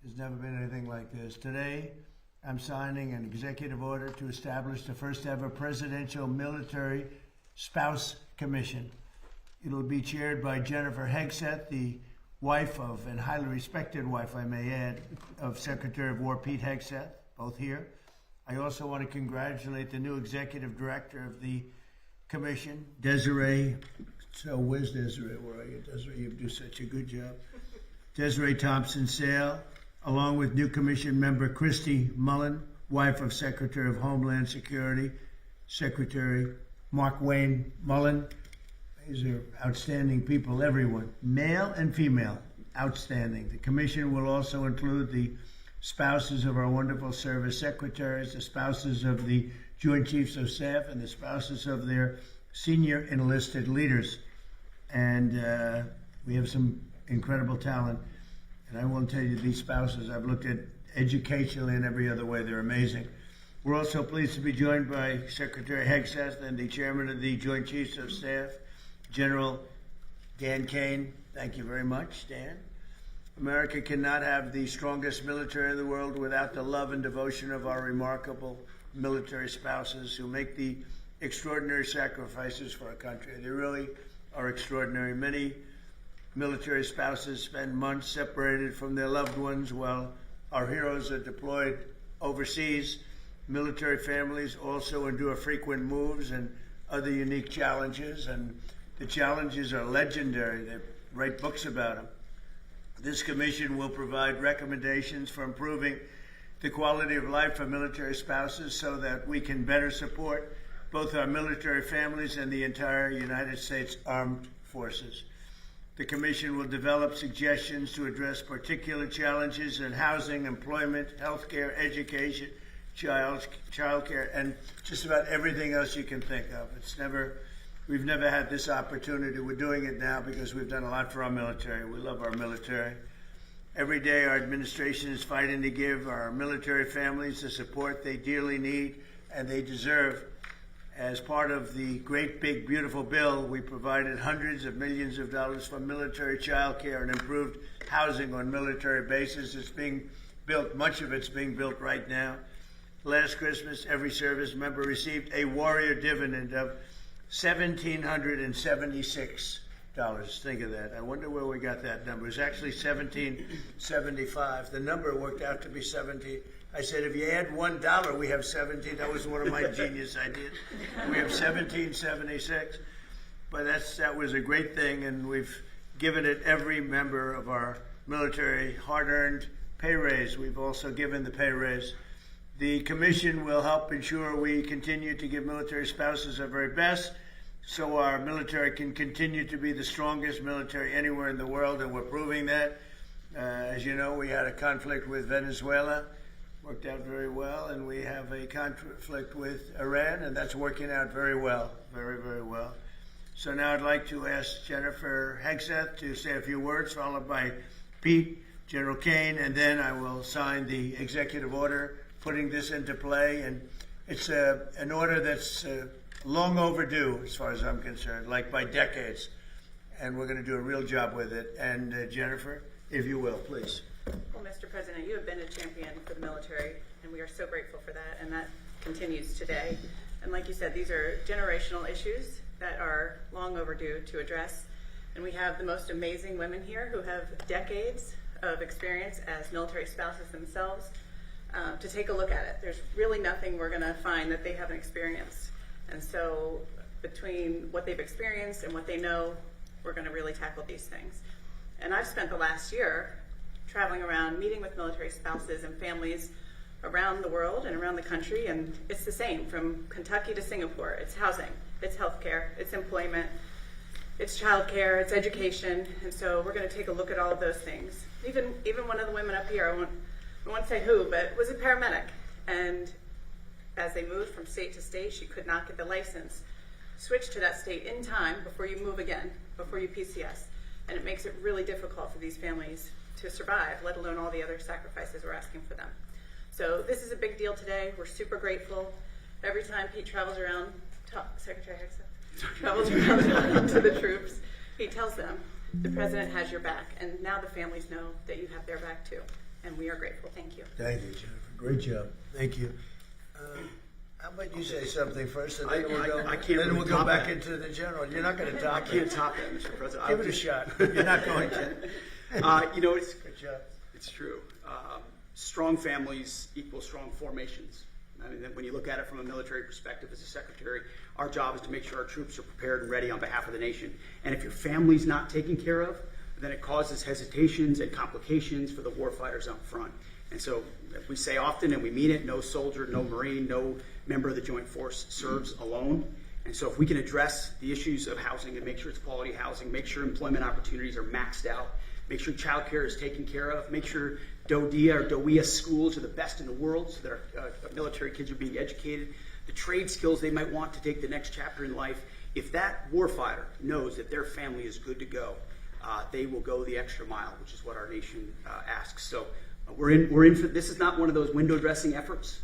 There's never been anything like this. Today, I'm signing an executive order to establish the first ever Presidential Military Spouse Commission. It'll be chaired by Jennifer Hegseth, the wife of, and highly respected wife, I may add, of Secretary of War Pete Hegseth, both here. I also want to congratulate the new executive director of the commission, Desiree. So where's Desiree? Where are you, Desiree? You do such a good job. Desiree Thompson-Sale, along with new commission member Christy Mullen, wife of Secretary of Homeland Security, Secretary Mark Wayne Mullen. These are outstanding people, everyone, male and female, outstanding. The commission will also include the spouses of our wonderful service secretaries, the spouses of the Joint Chiefs of Staff, and the spouses of their senior enlisted leaders. And we have some incredible talent. And I won't tell you, these spouses, I've looked at educationally and every other way, they're amazing. We're also pleased to be joined by Secretary Hegseth and the Chairman of the Joint Chiefs of Staff, General Dan Kane. Thank you very much, Dan. America cannot have the strongest military in the world without the love and devotion of our remarkable military spouses who make the extraordinary sacrifices for our country. They really are extraordinary. Many military spouses spend months separated from their loved ones while our heroes are deployed overseas. Military families also endure frequent moves and other unique challenges, and the challenges are legendary. They write books about them. This commission will provide recommendations for improving the quality of life for military spouses so that we can better support both our military families and the entire United States Armed Forces. The commission will develop suggestions to address particular challenges in housing, employment, healthcare, education, childcare, and just about everything else you can think of. We've never had this opportunity. We're doing it now because we've done a lot for our military. We love our military. Every day our administration is fighting to give our military families the support they dearly need and they deserve. As part of the great, big, beautiful bill, we provided hundreds of millions of dollars for military child care and improved housing on military bases. It's being built, much of it's being built right now. Last Christmas, every service member received a warrior dividend of $1,776. Think of that. I wonder where we got that number. It's actually $1,775. The number worked out to be 17. I said, if you add $1, we have 17. That was one of my genius ideas. We have 1776. But that was a great thing, and we've given it every member of our military hard-earned pay raise. We've also given the pay raise. The commission will help ensure we continue to give military spouses our very best so our military can continue to be the strongest military anywhere in the world, and we're proving that. As you know, we had a conflict with Venezuela, worked out very well, and we have a conflict with Iran, and that's working out very well, very, very well. So now I'd like to ask Jennifer Hegseth to say a few words, followed by Pete, General Kane, and then I will sign the executive order putting this into play. And it's an order that's long overdue as far as I'm concerned, like by decades. And we're going to do a real job with it. And Jennifer, if you will, please. Well, Mr. President, you have been a champion for the military, and we are so grateful for that, and that continues today. And like you said, these are generational issues that are long overdue to address. And we have the most amazing women here who have decades of experience as military spouses themselves to take a look at it. There's really nothing we're going to find that they haven't experienced. And so between what they've experienced and what they know, we're going to really tackle these things. And I've spent the last year traveling around, meeting with military spouses and families around the world and around the country, and it's the same from Kentucky to Singapore. It's housing, it's healthcare, it's employment, it's childcare, it's education, and so we're going to take a look at all of those things. Even one of the women up here, I won't say who, but was a paramedic, and as they moved from state to state, she could not get the license. Switch to that state in time before you move again, before you PCS, and it makes it really difficult for these families to survive, let alone all the other sacrifices we're asking for them. So this is a big deal today. We're super grateful. Every time Pete travels around, Secretary Hegseth travels around to the troops, he tells them, the president has your back, and now the families know that you have their back too. and we are grateful. Thank you. Thank you, Jennifer. Great job. Thank you. How about you say something first, and then we'll go back into the general. You're not going to top it. I can't top that, Mr. President. Give it a shot. You're not going to. It's Good job. It's true. Strong families equal strong formations. I mean, when you look at it from a military perspective as a secretary, our job is to make sure our troops are prepared and ready on behalf of the nation. And if your family's not taken care of, then it causes hesitations and complications for the warfighters up front. And so we say often, and we mean it, no soldier, no Marine, no member of the Joint Force serves alone. And so if we can address the issues of housing and make sure it's quality housing, make sure employment opportunities are maxed out, make sure child care is taken care of, make sure DODIA or DOEA schools are the best in the world so that our military kids are being educated, the trade skills they might want to take the next chapter in life. If that warfighter knows that their family is good to go, they will go the extra mile, which is what our nation asks. So we're in for this. Is not one of those window dressing efforts.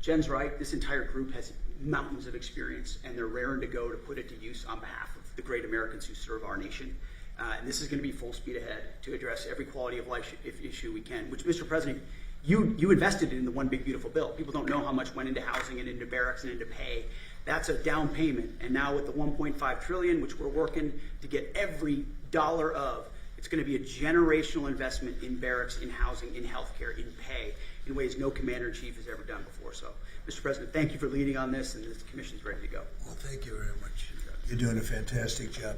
Jen's right. This entire group has mountains of experience, and they're raring to go to put it to use on behalf of the great Americans who serve our nation. And this is going to be full speed ahead to address every quality of life issue we can, which, Mr. President, you invested in the one big beautiful bill. People don't know how much went into housing and into barracks and into pay. That's a down payment. And now with the $1.5 trillion, which we're working to get every dollar of, it's going to be a generational investment in barracks, in housing, in healthcare, in pay, in ways no commander-in-chief has ever done before. So, Mr. President, thank you for leading on this, and this commission's ready to go. Well, thank you very much. You're doing a fantastic job.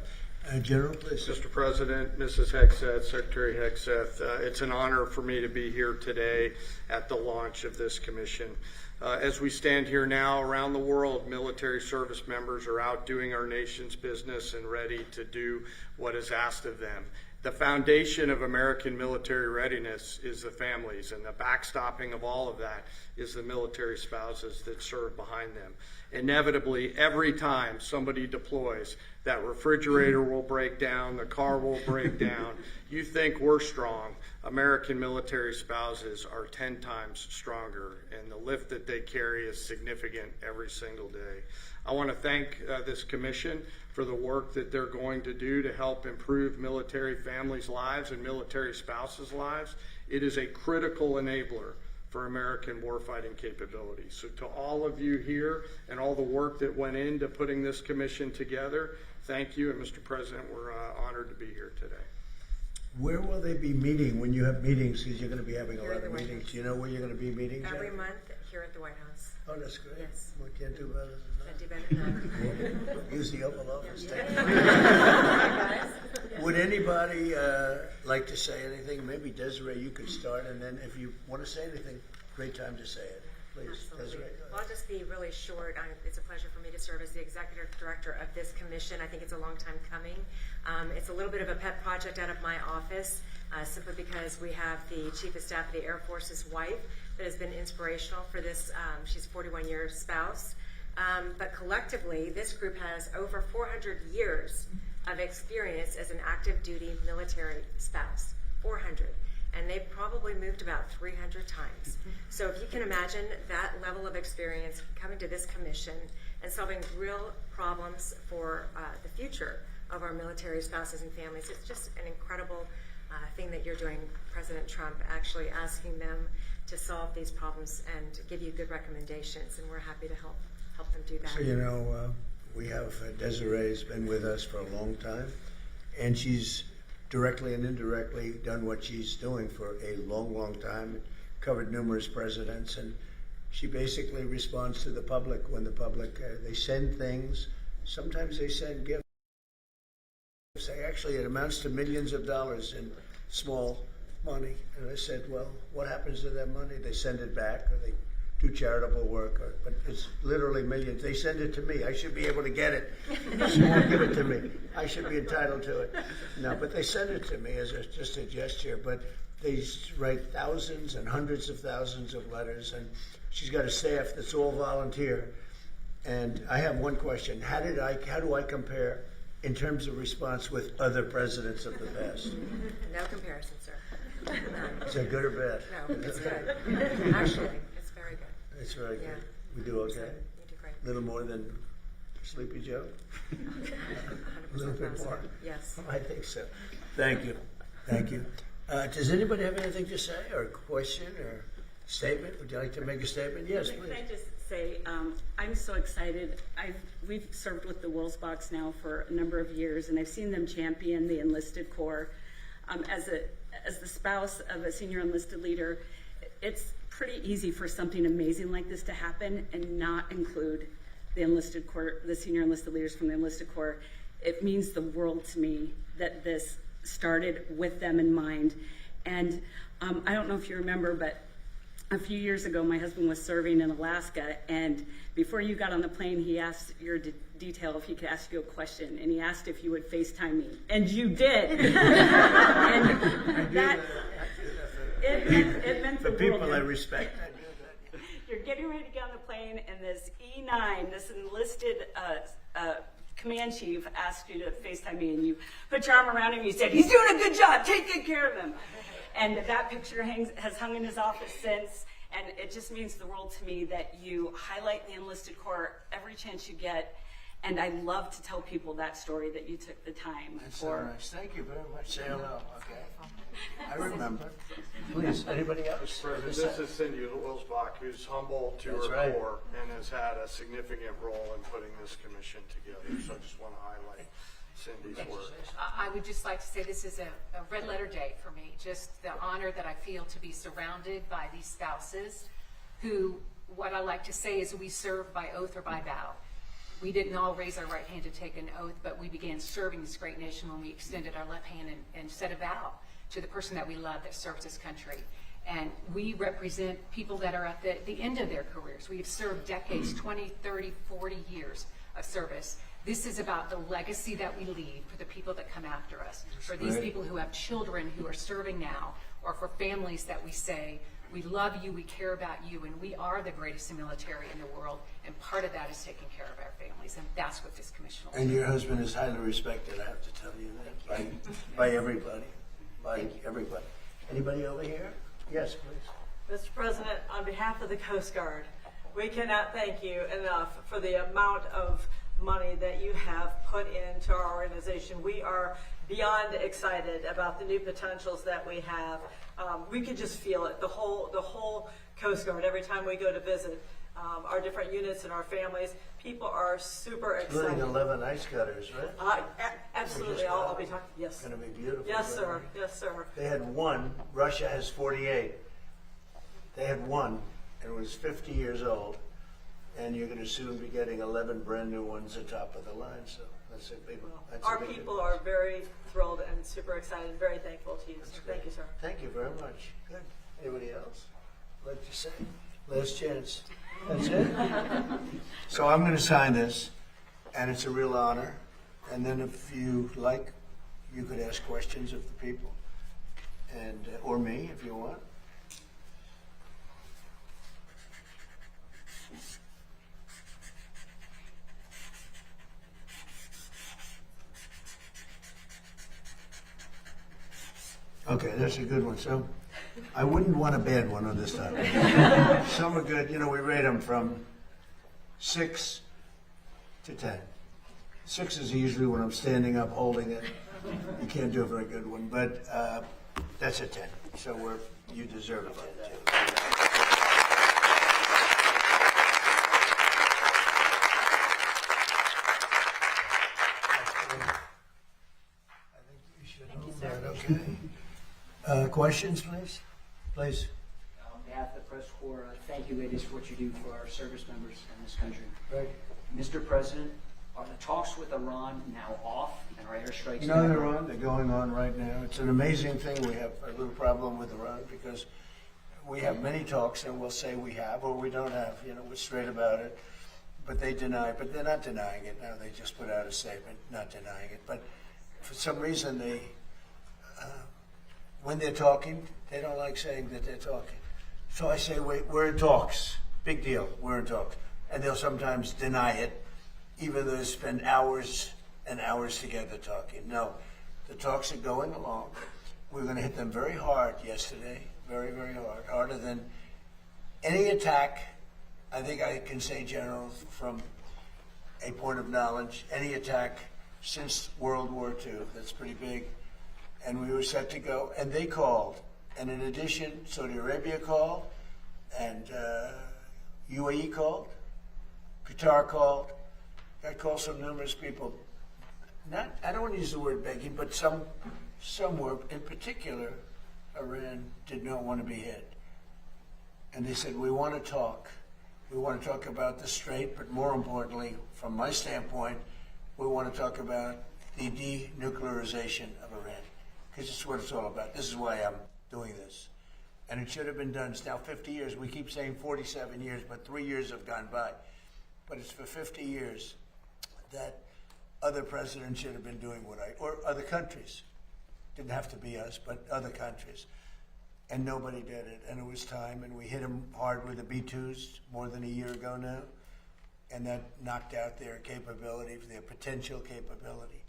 General, please. Mr. President, Mrs. Hegseth, Secretary Hegseth, it's an honor for me to be here today at the launch of this commission. As we stand here now around the world, military service members are out doing our nation's business and ready to do what is asked of them. The foundation of American military readiness is the families, and the backstopping of all of that is the military spouses that serve behind them. Inevitably, every time somebody deploys, that refrigerator will break down, the car will break down. You think we're strong. American military spouses are 10 times stronger, and the lift that they carry is significant every single day. I want to thank this commission for the work that they're going to do to help improve military families' lives and military spouses' lives. It is a critical enabler for American warfighting capabilities. So to all of you here and all the work that went into putting this commission together, thank you, and Mr. President, we're honored to be here today. Where will they be meeting when you have meetings? Because you're going to be having a lot of meetings. Do you know where you're going to be meeting? Every month here at the White House. Oh, that's great. Yes. We can't do better than Can't do better than that. Use the Oval Office. Guys. Would anybody like to say anything? Maybe Desiree, you could start, and then if you want to say anything, great time to say it. Please, Absolutely. Desiree. Well, I'll just be really short. It's a pleasure for me to serve as the executive director of this commission. I think it's a long time coming. It's a little bit of a pet project out of my office, simply because we have the Chief of Staff of the Air Force's wife that has been inspirational for this. She's a 41-year spouse. But collectively, this group has over 400 years of experience as an active duty military spouse. 400. And they've probably moved about 300 times. So if you can imagine that level of experience coming to this commission and solving real problems for the future of our military spouses and families, it's just an incredible thing that you're doing, President Trump, actually asking them to solve these problems and give you good recommendations, and we're happy to help them do that. So, you know, we have Desiree's been with us for a long time, and she's directly and indirectly done what she's doing for a long, long time, covered numerous presidents, and she basically responds to the public when the public, they send things, sometimes they send gifts. Actually, it amounts to millions of dollars in small money. And I said, well, what happens to that money? They send it back, or they do charitable work, but it's literally millions. They send it to me. I should be able to get it. She won't give it to me. I should be entitled to it. No, but they send it to me as just a gesture. But they write thousands and hundreds of thousands of letters, and she's got a staff that's all volunteer. And I have one question. How do I compare in terms of response with other presidents of the past? No comparison, sir. Is that good or bad? No, it's good. Actually, it's very good. It's very good. Yeah. We do okay? You do great. A little more than Sleepy Joe? 100% A little bit more? Yes. I think so. Thank you. Thank you. Does anybody have anything to say, or a question, or statement? Would you like to make a statement? Yes, Can please. I just say, I'm so excited. We've served with the Wills Box now for a number of years, and I've seen them champion the enlisted corps. As the spouse of a senior enlisted leader, it's pretty easy for something amazing like this to happen and not include the enlisted corps, the senior enlisted leaders from the enlisted corps. It means the world to me that this started with them in mind. And I don't know if you remember, but a few years ago, my husband was serving in Alaska, and before you got on the plane, he asked your detail if he could ask you a question, and he asked if you would FaceTime me, and you did. And that, it meant For the people world. I respect. You're getting ready to get on the plane, and this E9, this enlisted command chief, asked you to FaceTime me, and you put your arm around him, you said, "He's doing a good job, take good care of him." And that picture has hung in his office since, and it just means the world to me that you highlight the enlisted corps every chance you get. And I love to tell people that story, that you took the time That's so for. nice. Thank you very much. Say hello. Okay. I remember. Please, anybody else? President, this is Cindy Wilsbach, who's humble to That's her right. core and has had a significant role in putting this commission together. So I just want to highlight Cindy's work. I would just like to say this is a red letter day for me. Just the honor that I feel to be surrounded by these spouses who, what I like to say is, we serve by oath or by vow. We didn't all raise our right hand to take an oath, but we began serving this great nation when we extended our left hand and said a vow to the person that we love that serves this country. And we represent people that are at the end of their careers. We have served decades, 20, 30, 40 years of service. This is about the legacy that we leave for the people that come after us, for these Right. people who have children who are serving now, or for families that we say, we love you, we care about you, and we are the greatest military in the world, and part of that is taking care of our families, and that's what this commission will do. And your husband is highly respected, I have to tell you that, by everybody. By everybody. Anybody over here? Yes, please. Mr. President, on behalf of the Coast Guard, we cannot thank you enough for the amount of money that you have put into our organization. We are beyond excited about the new potentials that we have. We can just feel it, the whole Coast Guard. Every time we go to visit our different units and our families, people are super Including excited. 11 ice cutters, right? Absolutely, I'll be talking, yes. It's going to be beautiful. Yes, sir, right? yes, sir. They had one. Russia has 48. They had one, and it was 50 years old. And you're going to soon be getting 11 brand new ones atop of the line. So that's a big. That's a Our big people are very thrilled and super excited, very thankful to you. So thank you, sir. Thank you very much. Good. Anybody else like to say? Last chance. That's it. So I'm going to sign this, and it's a real honor. And then if you like, you could ask questions of the people, and or me if you want. Okay, that's a good one. So I wouldn't want a bad one on this topic. Some are good. You know, we rate them from 6 to 10. 6 is usually when I'm standing up holding it. You can't do a very good one, but that's a 10. So you deserve a 10 too. I think you should hold that, okay? Questions, please? Please. On behalf of the press corps, thank you, ladies, for what you do for our service members in this country. Right. Mr. President, are the talks with Iran now off and are airstrikes No, now? they're on. They're going on right now. It's an amazing thing. We have a little problem with Iran because we have many talks and we'll say we have or we don't have. You know, we're straight about it. But they deny. But they're not denying it now. They just put out a statement not denying it. But for some reason, they, when they're talking, they don't like saying that they're talking. So I say, wait, we're in talks. Big deal. We're in talks. And they'll sometimes deny it, even though they spend hours and hours together talking. No, the talks are going along. We're going to hit them very hard yesterday, very, very hard, harder than any attack. I think I can say, General, from a point of knowledge, any attack since World War II, that's pretty big, and we were set to go, and they called. And in addition, Saudi Arabia called, and UAE called, Qatar called. I called some numerous people. I don't want to use the word begging, but some were, in particular, Iran did not want to be hit. And they said, we want to talk. We want to talk about the Strait, but more importantly, from my standpoint, we want to talk about the denuclearization of Iran, because it's what it's all about. This is why I'm doing this. And it should have been done. It's now 50 years. We keep saying 47 years, but 3 years have gone by. But it's for 50 years that other presidents should have been doing or other countries. Didn't have to be us, but other countries. And nobody did it. And it was time, and we hit them hard with the B-2s more than a year ago now. And that knocked out their capability, their potential capability.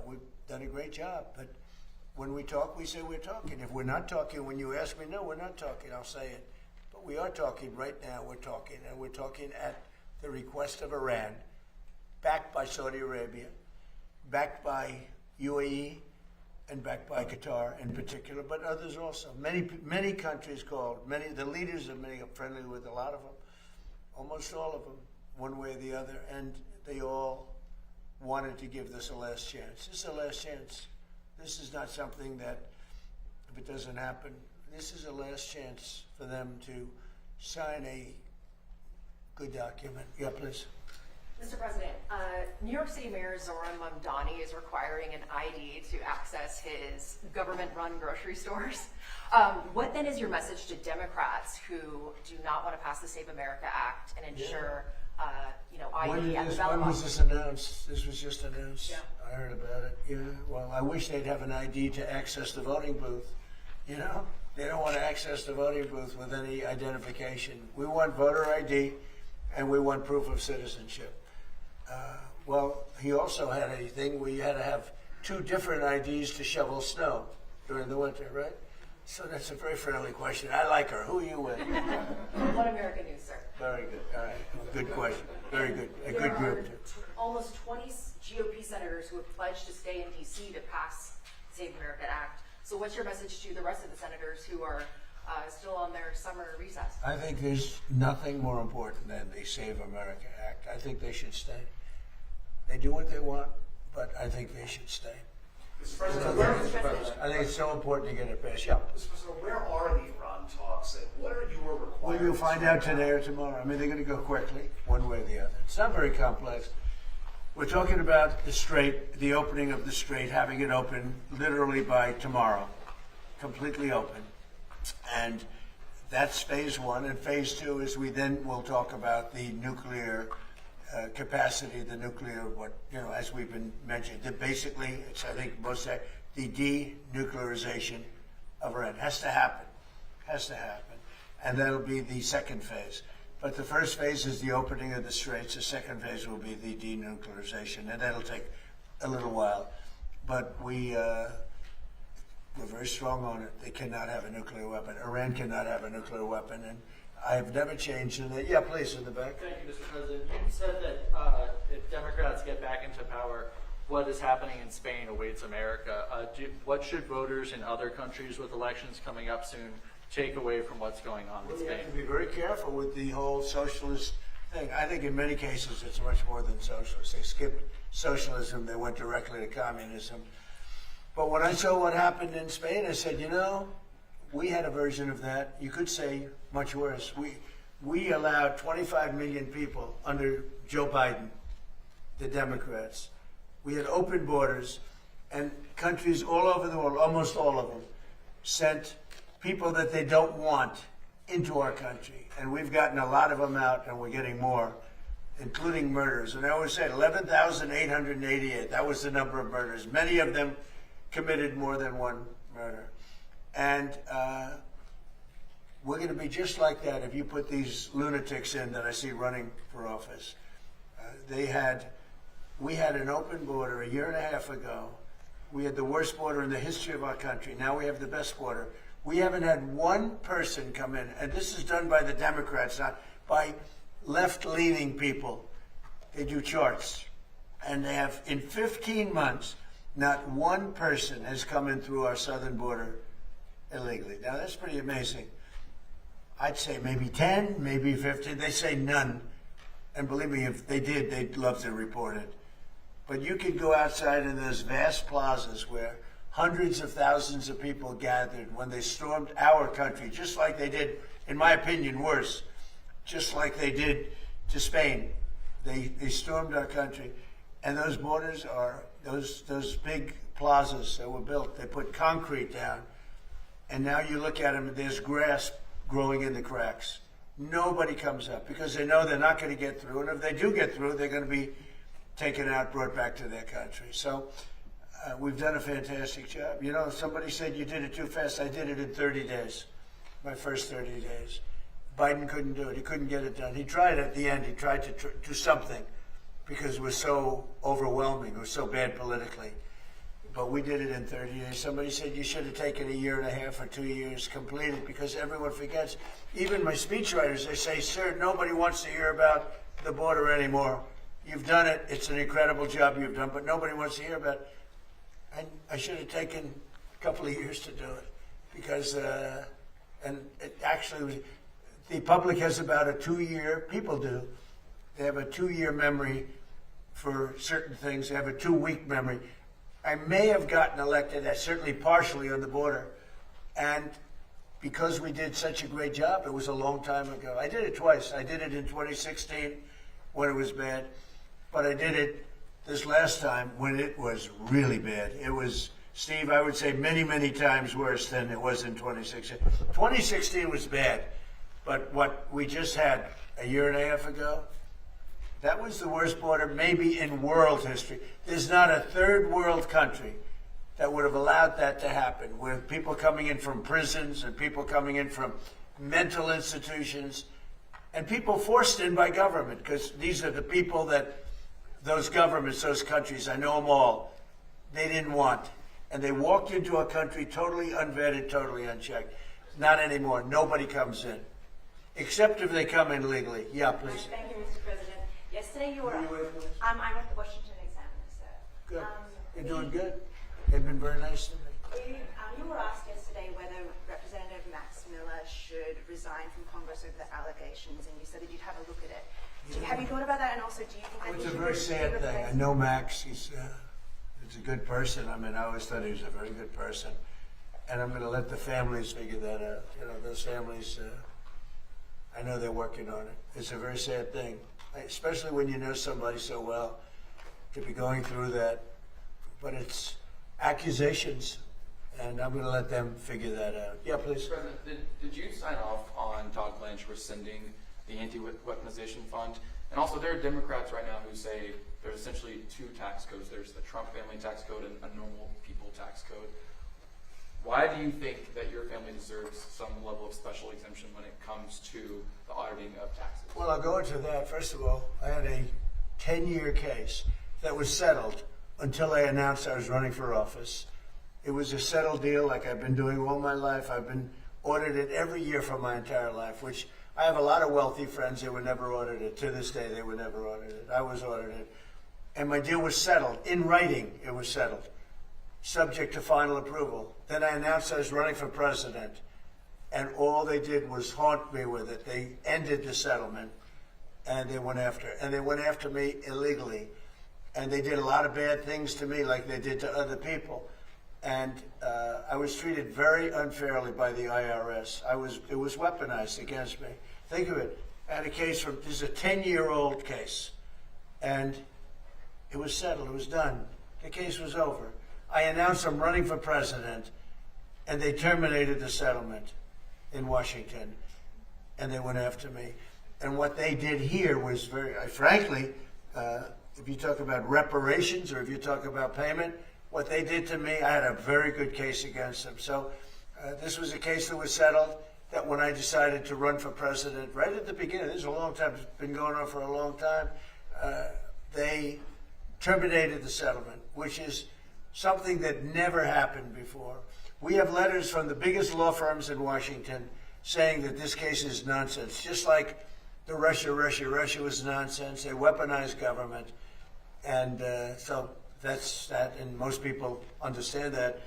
We've done a great job. But when we talk, we say we're talking. If we're not talking, when you ask me, no, we're not talking, I'll say it. But we are talking right now. We're talking, and we're talking at the request of Iran, backed by Saudi Arabia, backed by UAE, and backed by Qatar in particular, but others also. Many countries called. The leaders of many are friendly with a lot of them, almost all of them, one way or the other, and they all wanted to give this a last chance. This is a last chance. This is not something that, if it doesn't happen, this is a last chance for them to sign a good document. Yeah, please. Mr. President, New York City Mayor Zoran Mamdani is requiring an ID to access his government-run grocery stores. What then is your message to Democrats who do not want to pass the Save America Act and ensure, ID at the ballot When box? was this announced? This was just announced. Yeah. I heard about it. Yeah. Well, I wish they'd have an ID to access the voting booth. You know, they don't want to access the voting booth with any identification. We want voter ID, and we want proof of citizenship. Well, he also had a thing where you had to have 2 different IDs to shovel snow during the winter, right? So that's a very friendly question. I like her. Who are you with? One American News, sir. Very good. All right. Good question. Very good. A There good are group. almost 20 GOP senators who have pledged to stay in D.C. to pass Save America Act. So what's your message to the rest of the senators who are still on their summer recess? I think there's nothing more important than the Save America Act. I think they should stay. They do what they want, but I think they should stay. Mr. President, I think it's so important to get it passed. Yeah. Mr. President, where are the Iran talks, and what are your Well, requirements? you'll find out today or tomorrow. I mean, they're going to go quickly, one way or the other. It's not very complex. We're talking about the Strait, the opening of the Strait, having it open literally by tomorrow, completely open. And that's phase 1. And phase 2 is we then will talk about the nuclear capacity, the nuclear, as we've been mentioned. That basically, it's, I think, the denuclearization of Iran has to happen. And that'll be the second phase. But the first phase is the opening of the Straits. The second phase will be the denuclearization, and that'll take a little while. But we're very strong on it. They cannot have a nuclear weapon. Iran cannot have a nuclear weapon, and I have never changed in that. Yeah, please, in the back. Thank you, Mr. President. You said that if Democrats get back into power, what is happening in Spain awaits America. What should voters in other countries with elections coming up soon take away from what's going on in We Spain? have to be very careful with the whole socialist thing. I think in many cases it's much more than socialist. They skipped socialism, they went directly to communism. But when I saw what happened in Spain, I said, we had a version of that. You could say much worse. We allowed 25 million people under Joe Biden, the Democrats. We had open borders, and countries all over the world, almost all of them, sent people that they don't want into our country. And we've gotten a lot of them out, and we're getting more, including murders. And I always said 11,888, that was the number of murders. Many of them committed more than one murder. And we're going to be just like that if you put these lunatics in that I see running for office. We had an open border a year and a half ago. We had the worst border in the history of our country. Now we have the best border. We haven't had one person come in, and this is done by the Democrats, not by left-leaning people. They do charts. And they have, in 15 months, Not one person has come in through our southern border illegally. Now, that's pretty amazing. I'd say maybe 10, maybe 15. They say none. And believe me, if they did, they'd love to report it. But you could go outside in those vast plazas where hundreds of thousands of people gathered when they stormed our country, just like they did, in my opinion, worse, just like they did to Spain. They stormed our country. And those borders are, those big plazas that were built, they put concrete down. And now you look at them, and there's grass growing in the cracks. Nobody comes up because they know they're not going to get through. And if they do get through, they're going to be taken out, brought back to their country. So we've done a fantastic job. You know, somebody said you did it too fast. I did it in 30 days, my first 30 days. Biden couldn't do it. He couldn't get it done. He tried at the end. He tried to do something because it was so overwhelming. It was so bad politically. But we did it in 30 days. Somebody said you should have taken a year and a half or 2 years completed because everyone forgets. Even my speechwriters, they say, sir, nobody wants to hear about the border anymore. You've done it. It's an incredible job you've done, but nobody wants to hear about it. I should have taken a couple of years to do it because, and it actually was, the public has about a 2-year, people do, they have a 2-year memory for certain things. They have a 2-week memory. I may have gotten elected, certainly partially on the border, and because we did such a great job, it was a long time ago. I did it twice. I did it in 2016 when it was bad, but I did it this last time when it was really bad. It was, Steve, I would say many, many times worse than it was in 2016. 2016 was bad, but what we just had a year and a half ago, that was the worst border maybe in world history. There's not a third world country that would have allowed that to happen, with people coming in from prisons and people coming in from mental institutions and people forced in by government, because these are the people that those governments, those countries, I know them all, they didn't want. And they walked into a country totally unvetted, totally unchecked. Not anymore. Nobody comes in. Except if they come in legally. Yeah, please. Thank you, Mr. President. Yesterday you were I'm with the Washington Examiner, sir. Good. You're doing good. They've been very nice to me. You were asked yesterday whether Representative Max Miller should resign from Congress over the allegations, and you said that you'd have a look at it. Have you thought about that? And also, do you think that It's a very sad thing. I know Max. He's a good person. I mean, I always thought he was a very good person. And I'm going to let the families figure that out. You know, those families, I know they're working on it. It's a very sad thing, especially when you know somebody so well, to be going through that. But it's accusations, and I'm going to let them figure that out. Yeah, please. President, did you sign off on Todd Lynch rescinding the anti-weaponization fund? And also, there are Democrats right now who say there's essentially 2 tax codes. There's the Trump family tax code and a normal people tax code. Why do you think that your family deserves some level of special exemption when it comes to the auditing of taxes? Well, I'll go into that. First of all, I had a 10-year case that was settled until I announced I was running for office. It was a settled deal like I've been doing all my life. I've been audited every year for my entire life, which I have a lot of wealthy friends that were never audited. To this day, they were never audited. I was audited. And my deal was settled. In writing, it was settled, subject to final approval. Then I announced I was running for president, and all they did was haunt me with it. They ended the settlement, and they went after me illegally. And they did a lot of bad things to me like they did to other people. And I was treated very unfairly by the IRS. It was weaponized against me. Think of it. I had a case this is a 10-year-old case. And it was settled. It was done. The case was over. I announced I'm running for president, and they terminated the settlement in Washington. And they went after me. And what they did here was very, frankly, if you talk about reparations or if you talk about payment, what they did to me, I had a very good case against them. So this was a case that was settled, that when I decided to run for president, right at the beginning, this is a long time, it's been going on for a long time, they terminated the settlement, which is something that never happened before. We have letters from the biggest law firms in Washington saying that this case is nonsense, just like the Russia was nonsense. They weaponized government. And so That's that, and most people understand that.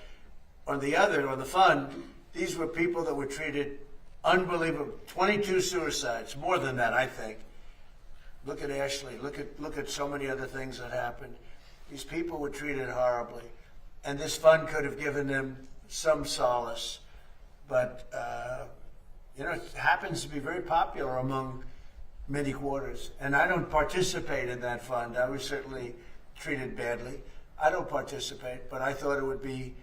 On the fund, these were people that were treated unbelievable. 22 suicides, more than that, I think. Look at Ashley. Look at so many other things that happened. These people were treated horribly, and this fund could have given them some solace. But it happens to be very popular among many quarters, and I don't participate in that fund. I was certainly treated badly. I don't participate, but I thought it would be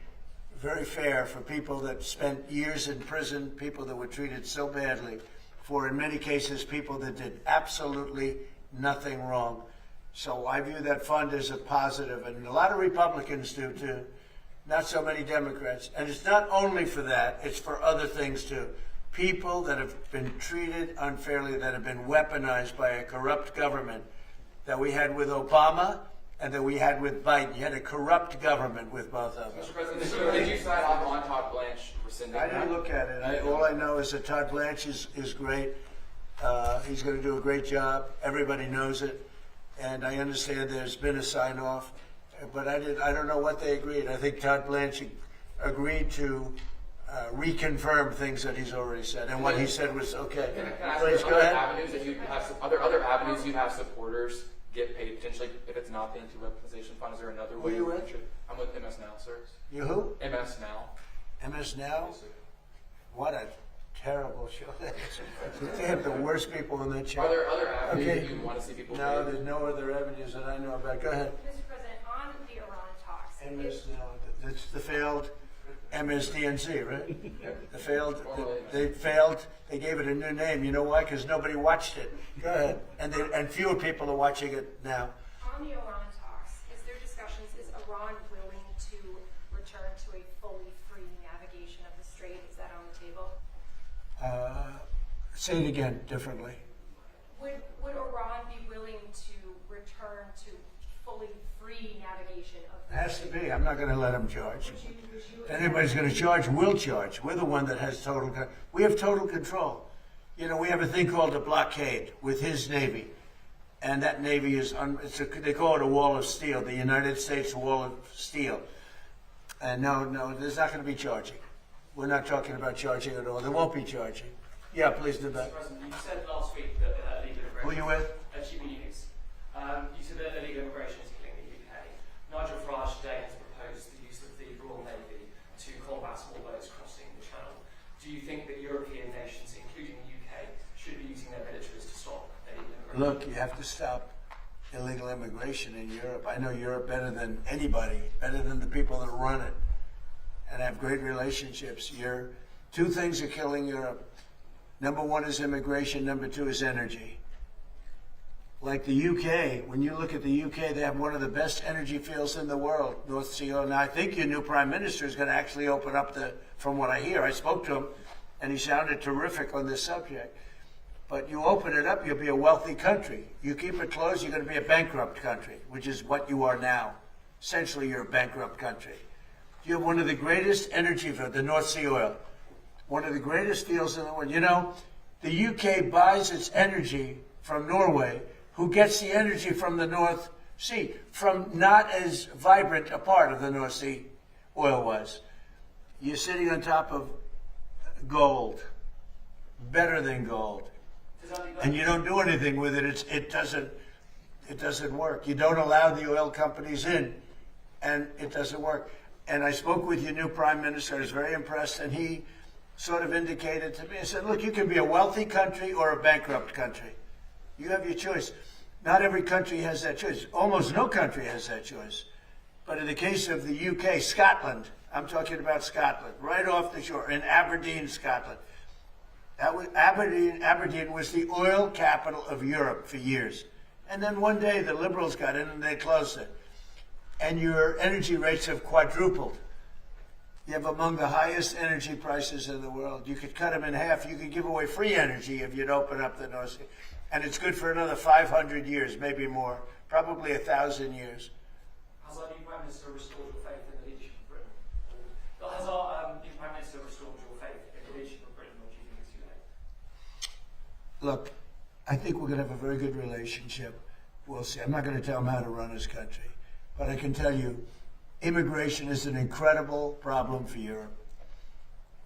very fair for people that spent years in prison, people that were treated so badly, for in many cases people that did absolutely nothing wrong. So I view that fund as a positive, and a lot of Republicans do too, not so many Democrats. And it's not only for that, it's for other things too. People that have been treated unfairly, that have been weaponized by a corrupt government that we had with Obama and that we had with Biden. You had a corrupt government with both of them. Mr. President, did you sign off on Todd Blanche rescinding? I didn't look at it. All I know is that Todd Blanche is great. He's going to do a great job. Everybody knows it. And I understand there's been a sign-off. But I don't know what they agreed. I think Todd Blanche agreed to reconfirm things that he's already said. And what he said was okay. Can I ask, Please, go ahead. Other avenues you'd have supporters get paid potentially if it's not the anti-weaponization fund? Is there another way? Who you with? I'm with MS Now, sir. You who? MS Now. MS Now? Yes, sir. What a terrible show that is. They have the worst people on that show. Are there other avenues that you want to see people No, paid? there's no other avenues that I know about. Go ahead. Mr. President, on the Iran talks, MS Now. It's the failed MSDNC, right? They failed. They gave it a new name. You know why? Because nobody watched it. Go ahead. And fewer people are watching it now. on the Iran talks, is there discussions, is Iran willing to return to a fully free navigation of the strait? Is that on the table? Say it again differently. Would Iran be willing to return to fully free navigation of It the has to strait? be. I'm not going to let them charge. Would you If anybody's going to charge, we'll charge. We're the one that has total control. We have total control. You know, we have a thing called a blockade with his Navy. And that Navy is, they call it a wall of steel, the United States wall of steel. And no, there's not going to be charging. We're not talking about charging at all. There won't be charging. Yeah, please do that. Mr. President, you said last week that illegal immigration... Who are you with? GB News. You said that illegal immigration is killing the UK. Nigel Farage today has proposed the use of the Royal Navy to combat small boats crossing the Channel. Do you think that European nations, including the UK, should be using their militaries to stop illegal immigration? Look, you have to stop illegal immigration in Europe. I know Europe better than anybody, better than the people that run it, and have great relationships. Two things are killing Europe. Number one is immigration. Number two is energy. Like the UK, when you look at the UK, they have one of the best energy fields in the world, North Sea oil. Now, I think your new prime minister is going to actually open up from what I hear, I spoke to him, and he sounded terrific on this subject. But you open it up, you'll be a wealthy country. You keep it closed, you're going to be a bankrupt country, which is what you are now. Essentially, you're a bankrupt country. You have one of the greatest energy fields, the North Sea oil, one of the greatest fields in the world. You know, the UK buys its energy from Norway, who gets the energy from the North Sea, from not as vibrant a part of the North Sea oil was. You're sitting on top of gold, better than gold. And you don't do anything with it. It doesn't work. You don't allow the oil companies in, and it doesn't work. And I spoke with your new prime minister. I was very impressed, and he sort of indicated to me, I said, look, you can be a wealthy country or a bankrupt country. You have your choice. Not every country has that choice. Almost no country has that choice. But in the case of the UK, Scotland, I'm talking about Scotland, right off the shore, in Aberdeen, Scotland. Aberdeen was the oil capital of Europe for years. And then one day the Liberals got in and they closed it. And your energy rates have quadrupled. You have among the highest energy prices in the world. You could cut them in half. You could give away free energy if you'd open up the North Sea. And it's good for another 500 years, maybe more, probably 1,000 years. Has our new Prime Minister restored your faith in the leadership of Britain? Has our new Prime Minister restored your faith in the leadership of Britain, or do you think it's too late? Look, I think we're going to have a very good relationship. We'll see. I'm not going to tell him how to run his country. but I can tell you, immigration is an incredible problem for Europe.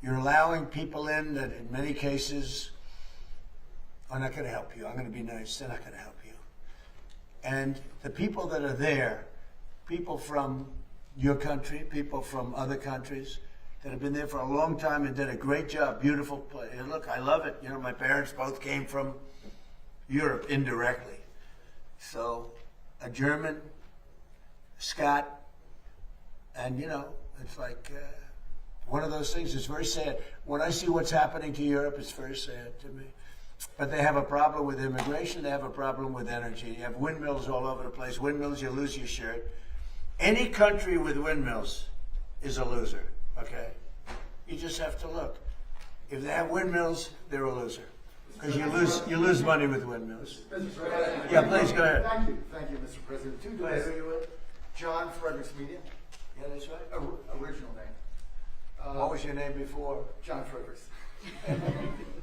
You're allowing people in that in many cases are not going to help you. I'm going to be nice. They're not going to help you. And the people that are there, people from your country, people from other countries that have been there for a long time and did a great job, beautiful place. And look, I love it. You know, my parents both came from Europe indirectly. So a German, Scot, and you know, it's like one of those things. It's very sad. When I see what's happening to Europe, it's very sad to me. But they have a problem with immigration. They have a problem with energy. You have windmills all over the place. Windmills, you lose your shirt. Any country with windmills is a loser, okay? You just have to look. If they have windmills, they're a loser. Because you lose money with windmills. Yeah, please go ahead. Thank you, Mr. President. Go ahead. Who are you with? John Fredericks Media. Yeah, that's right. Original name. What was your name before? John Fredericks.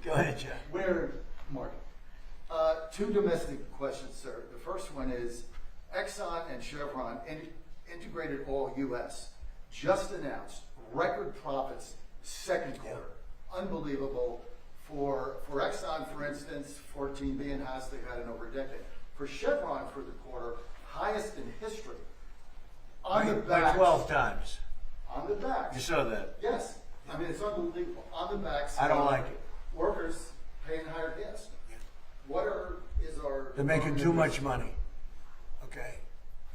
Go ahead, John. Where, Mark? Two domestic questions, sir. The first one is Exxon and Chevron, integrated all U.S., just announced record profits second quarter. Unbelievable. For Exxon, for instance, 14 billion highest they've had in over a decade. For Chevron for the quarter, highest in history. On the By backs, 12 times. On the backs. You saw that? Yes. I mean, it's unbelievable. On the backs. I don't like it. Workers paying higher gas. Is our... They're making too much money, okay?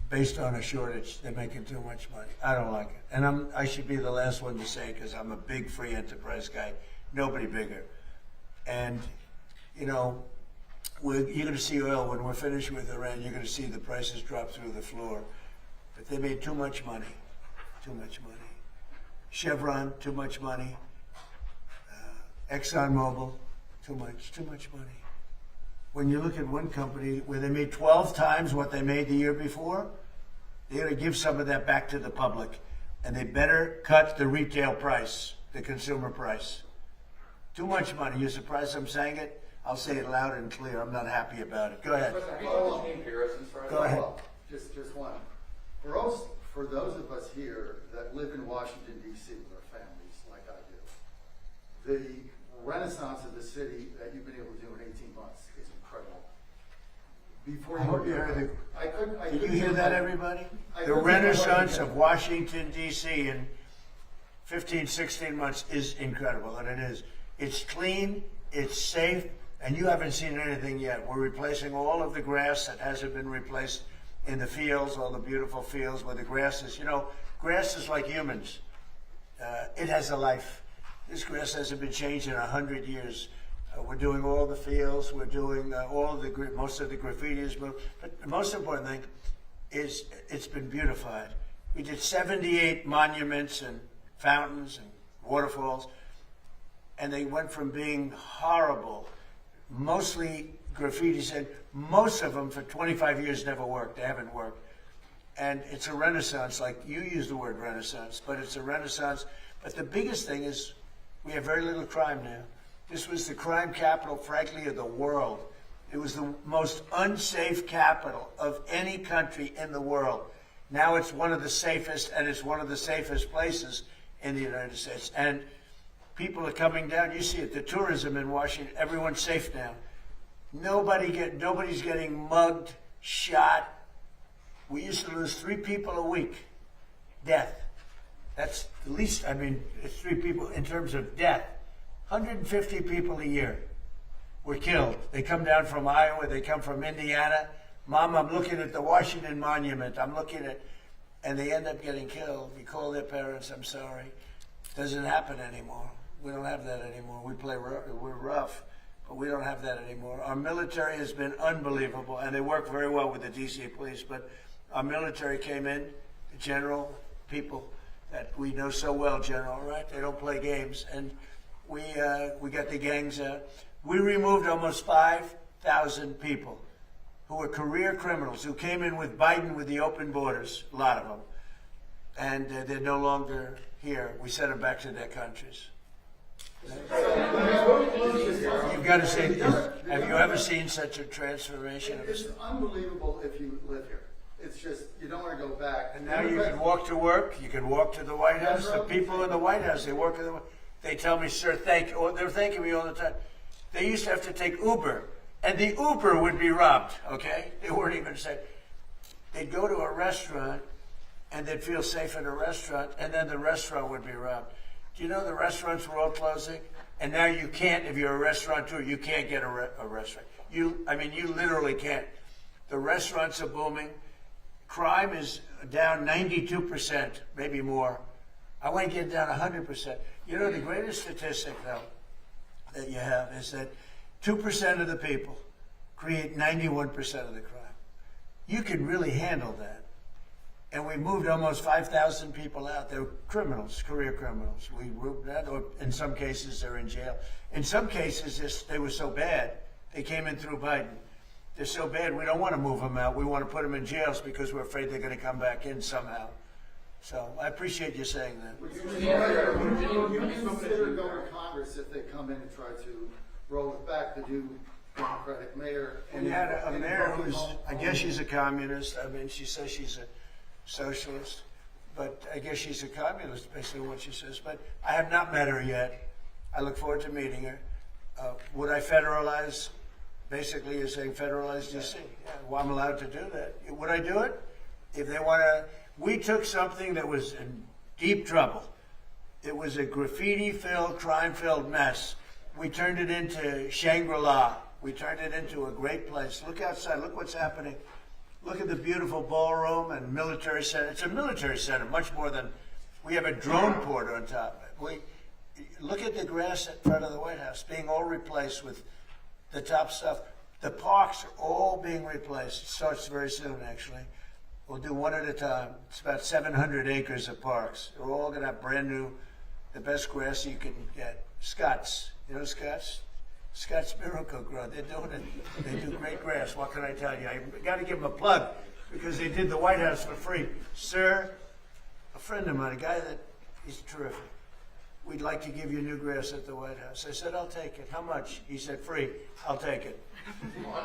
Based on a shortage, they're making too much money. I don't like it. And I should be the last one to say, because I'm a big free enterprise guy, nobody bigger. And, you know, you're going to see oil, when we're finished with Iran, you're going to see the prices drop through the floor. But they made too much money, too much money. Chevron, too much money. ExxonMobil, too much money. When you look at one company where they made 12 times what they made the year before, they're going to give some of that back to the public. And they better cut the retail price, the consumer price. Too much money. You're surprised I'm saying it? I'll say it loud and clear. I'm not happy about it. Go ahead. Go ahead. Just one. For those of us here that live in Washington, D.C. with our families, like I do, the renaissance of the city that you've been able to do in 18 months is incredible. Before I hope you heard it. Did you hear that, everybody? The couldn't renaissance of Washington, D.C. in 15, 16 months is incredible, and it is. It's clean, it's safe, and you haven't seen anything yet. We're replacing all of the grass that hasn't been replaced in the fields, all the beautiful fields where the grass is. You know, grass is like humans. It has a life. This grass hasn't been changed in 100 years. We're doing all the fields. We're doing most of the graffiti is moved. But the most important thing is it's been beautified. We did 78 monuments and fountains and waterfalls, and they went from being horrible, mostly graffitis, and most of them for 25 years never worked. They haven't worked. And it's a renaissance, like you use the word renaissance, but it's a renaissance. But the biggest thing is we have very little crime now. This was the crime capital, frankly, of the world. It was the most unsafe capital of any country in the world. Now it's one of the safest, and it's one of the safest places in the United States. And people are coming down. You see it, the tourism in Washington, everyone's safe now. Nobody's getting mugged, shot. We used to lose 3 people a week, death. That's the least, it's 3 people in terms of death. 150 people a year were killed. They come down from Iowa, they come from Indiana. Mom, I'm looking at the Washington Monument. And they end up getting killed. You call their parents, I'm sorry. It doesn't happen anymore. We don't have that anymore. We're rough, but we don't have that anymore. Our military has been unbelievable, and they work very well with the D.C. police, but our military came in, the general people that we know so well, General, right? They don't play games, and we got the gangs out. We removed almost 5,000 people who were career criminals, who came in with Biden with the open borders, a lot of them, and they're no longer here. We sent them back to their countries. You've got to say, have you ever seen such a transformation? It's unbelievable if you live here. It's just, you don't want to go back. And now you can walk to work, you can walk to the White House. The people in the White House, they work in the, they tell me, sir, thank you. Or they're thanking me all the time. They used to have to take Uber, and the Uber would be robbed, okay? They weren't even saying. They'd go to a restaurant, and they'd feel safe in a restaurant, and then the restaurant would be robbed. Do you know the restaurants were all closing? And now you can't, if you're a restaurateur, you can't get a restaurant. You literally can't. The restaurants are booming. Crime is down 92%, maybe more. I want to get down 100%. You know, the greatest statistic, though, that you have is that 2% of the people create 91% of the crime. You can really handle that. And we moved almost 5,000 people out. They were criminals, career criminals. We moved that, or in some cases, they're in jail. In some cases, they were so bad, they came in through Biden. They're so bad, we don't want to move them out. We want to put them in jails because we're afraid they're going to come back in somehow. So I appreciate you saying that. Would you consider going to Congress if they come in and try to roll it back, the new Democratic mayor? And you had a mayor who's, I guess she's a communist. I mean, she says she's a socialist, but I guess she's a communist, basically what she says. But I have not met her yet. I look forward to meeting her. Would I federalize? Basically, you're saying federalize D.C. Yeah, well, I'm allowed to do that. Would I do it? If they want to, we took something that was in deep trouble. It was a graffiti-filled, crime-filled mess. We turned it into Shangri-La. We turned it into a great place. Look outside. Look what's happening. Look at the beautiful ballroom and military center. It's a military center, much more than, we have a drone port on top. Look at the grass in front of the White House being all replaced with the top stuff. The parks are all being replaced. It starts very soon, actually. We'll do one at a time. It's about 700 acres of parks. They're all going to have brand new, the best grass you can get. Scots. You know Scots? Scots Miracle-Gro. They're doing it. They do great grass. What can I tell you? I got to give them a plug because they did the White House for free. Sir, a friend of mine, a guy that is terrific. We'd like to give you new grass at the White House. I said, I'll take it. How much? He said, free. I'll take it.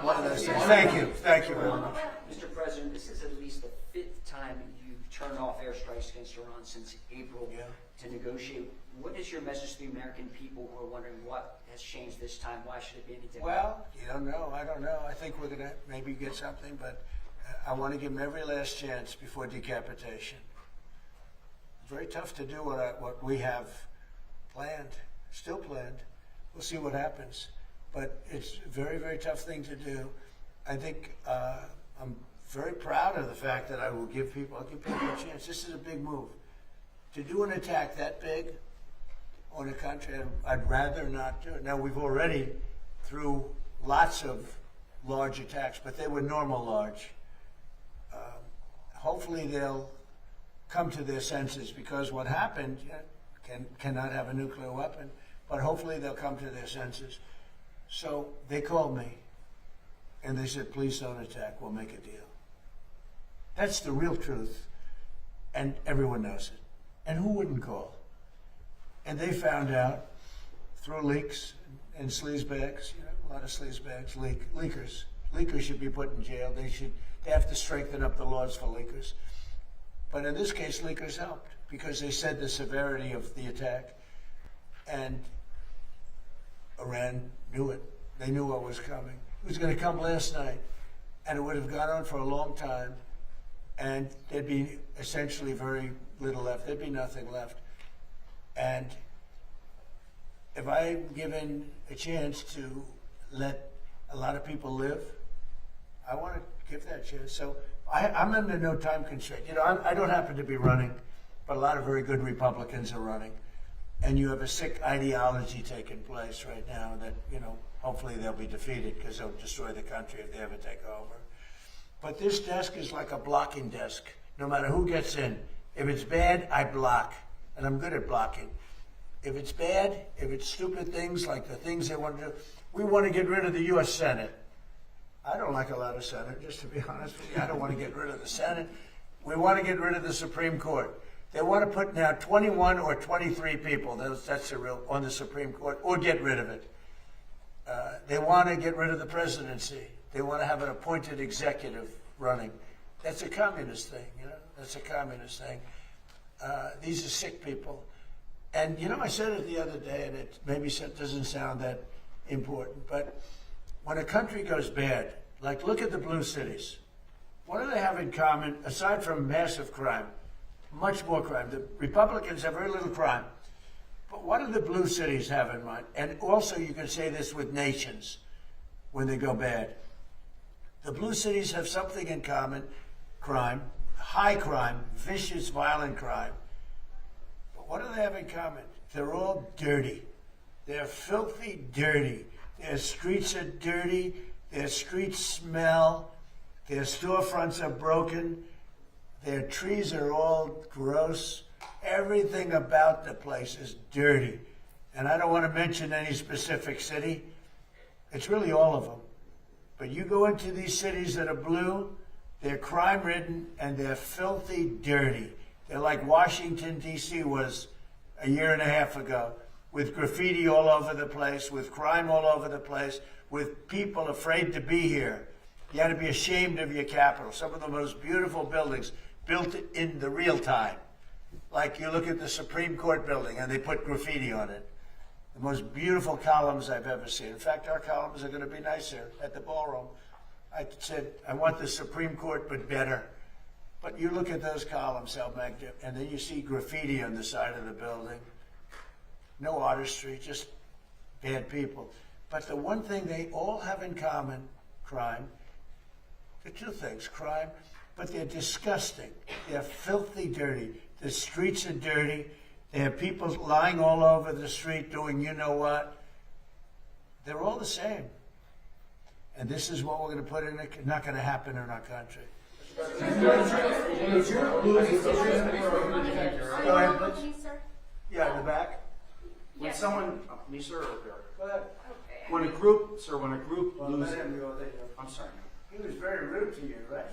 One of those things. Thank you. Thank you very much. Mr. President, this is at least the 5th time you've turned off airstrikes against Iran since April to negotiate. What is your message to the American people who are wondering what has changed this time? Why should it be any different? Well, you don't know. I don't know. I think we're going to maybe get something, but I want to give them every last chance before decapitation. Very tough to do what we have planned, still planned. We'll see what happens. But it's a very, very tough thing to do. I think I'm very proud of the fact that I'll give people a chance. This is a big move. To do an attack that big on a country, I'd rather not do it. Now, we've already, through lots of large attacks, but they were normal large. Hopefully they'll come to their senses, because what happened cannot have a nuclear weapon, but hopefully they'll come to their senses. So they called me and they said, please don't attack, we'll make a deal. That's the real truth, and everyone knows it. And who wouldn't call? And they found out through leaks and sleazebags, a lot of sleazebags, leakers. Leakers should be put in jail. They have to strengthen up the laws for leakers. But in this case, leakers helped because they said the severity of the attack, and Iran knew it. They knew what was coming. It was going to come last night, and it would have gone on for a long time, and there'd be essentially very little left. There'd be nothing left. And if I'm given a chance to let a lot of people live, I want to give that chance. So I'm under no time constraint. I don't happen to be running, but a lot of very good Republicans are running. And you have a sick ideology taking place right now that, hopefully they'll be defeated because they'll destroy the country if they ever take over. But this desk is like a blocking desk. No matter who gets in. If it's bad, I block. And I'm good at blocking. If it's bad, if it's stupid things like the things they want to do, we want to get rid of the U.S. Senate. I don't like a lot of Senate, just to be honest with you. I don't want to get rid of the Senate. We want to get rid of the Supreme Court. They want to put now 21 or 23 people, that's the real, on the Supreme Court, or get rid of it. They want to get rid of the presidency. They want to have an appointed executive running. That's a communist thing, you know? That's a communist thing. These are sick people. And, you know, I said it the other day, and it maybe doesn't sound that important, but when a country goes bad, like look at the blue cities. What do they have in common, aside from massive crime? Much more crime. The Republicans have very little crime. But what do the blue cities have in mind? And also you can say this with nations when they go bad. The blue cities have something in common: crime, high crime, vicious, violent crime. But what do they have in common? They're all dirty. They're filthy dirty. Their streets are dirty. Their streets smell. Their storefronts are broken. Their trees are all gross. Everything about the place is dirty. And I don't want to mention any specific city. It's really all of them. But you go into these cities that are blue, they're crime-ridden and they're filthy dirty. They're like Washington, D.C. was a year and a half ago, with graffiti all over the place, with crime all over the place, with people afraid to be here. You had to be ashamed of your capital. Some of the most beautiful buildings built in the real time. Like you look at the Supreme Court building and they put graffiti on it. The most beautiful columns I've ever seen. In fact, our columns are going to be nicer at the ballroom. I said, I want the Supreme Court, but better. But you look at those columns, how magnificent, and then you see graffiti on the side of the building. No artistry, just bad people. But the one thing they all have in common, crime. The two things, crime, but they're disgusting. They're filthy dirty. The streets are dirty. They have people lying all over the street doing you know what. They're all the same. And this is what we're going to put in it. Not going to happen in our country. Go ahead, please. Yeah, in the back. When someone, me sir, or there? Go ahead. When a group, sir, when a group Well, loses, let him go there. I'm sorry. He was very rude to you, right?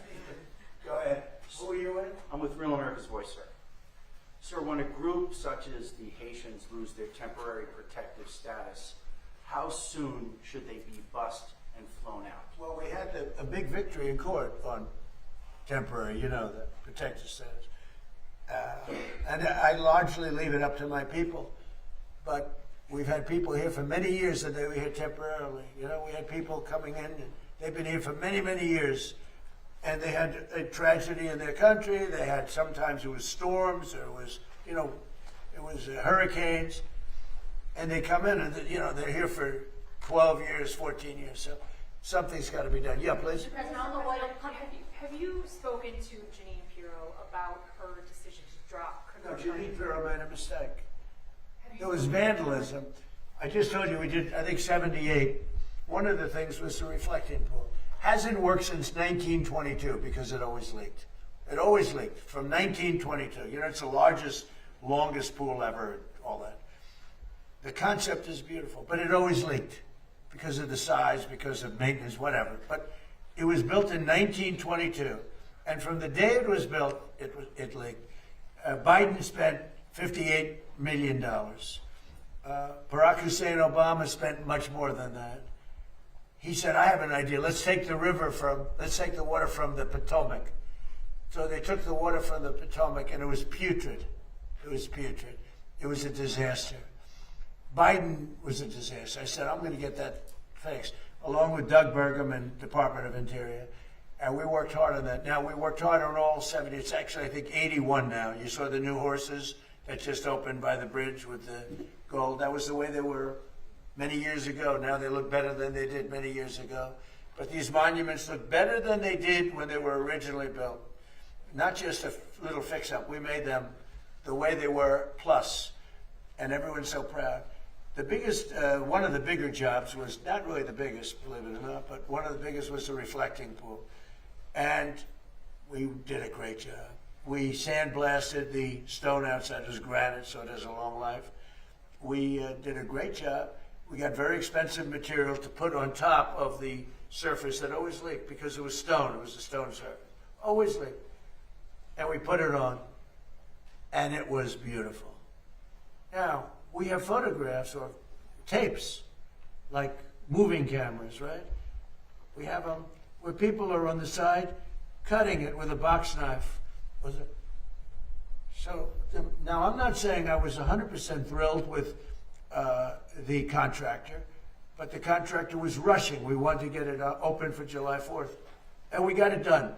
Go ahead. Who are you with? I'm with Real America's Voice, sir. Sir, when a group such as the Haitians lose their temporary protective status, how soon should they be bussed and flown out? Well, we had a big victory in court on temporary, you know, the protected status. And I largely leave it up to my people. But we've had people here for many years that they were here temporarily. You know, we had people coming in, and they've been here for many, many years. And they had a tragedy in their country. They had, sometimes it was storms, or it was, you know, it was hurricanes. And they come in and, you know, they're here for 12 years, 14 years. So something's got to be done. Yeah, please. Mr. President, on the oil, have you spoken to Janine Pirro about her decision to drop No, commercial? Janine Pirro made a mistake. There was vandalism. I just told you we did, I think, 78. One of the things was the reflecting pool. Hasn't worked since 1922 because it always leaked. It always leaked from 1922. You know, it's the largest, longest pool ever, all that. The concept is beautiful, but it always leaked because of the size, because of maintenance, whatever. But it was built in 1922, and from the day it was built, it leaked. Biden spent $58 million. Barack Hussein Obama spent much more than that. He said, I have an idea. Let's take the water from the Potomac. So they took the water from the Potomac, and it was putrid. It was putrid. It was a disaster. Biden was a disaster. I said, I'm going to get that fixed, along with Doug Burgum and Department of Interior. And we worked hard on that. Now, we worked hard on all 70. It's actually, I think, 81 now. You saw the new horses that just opened by the bridge with the gold. That was the way they were many years ago. Now they look better than they did many years ago. But these monuments look better than they did when they were originally built. Not just a little fix-up. We made them the way they were, plus. And everyone's so proud. The biggest, one of the bigger jobs was, not really the biggest, believe it or not, but one of the biggest was the reflecting pool. And we did a great job. We sandblasted the stone outside. It was granite, so it has a long life. We did a great job. We got very expensive material to put on top of the surface that always leaked because it was stone. It was a stone surface. Always leaked. And we put it on, and it was beautiful. Now, we have photographs or tapes, like moving cameras, right? We have them where people are on the side, cutting it with a box knife. Was it? So now I'm not saying I was 100% thrilled with the contractor, but the contractor was rushing. We wanted to get it open for July 4th, and we got it done.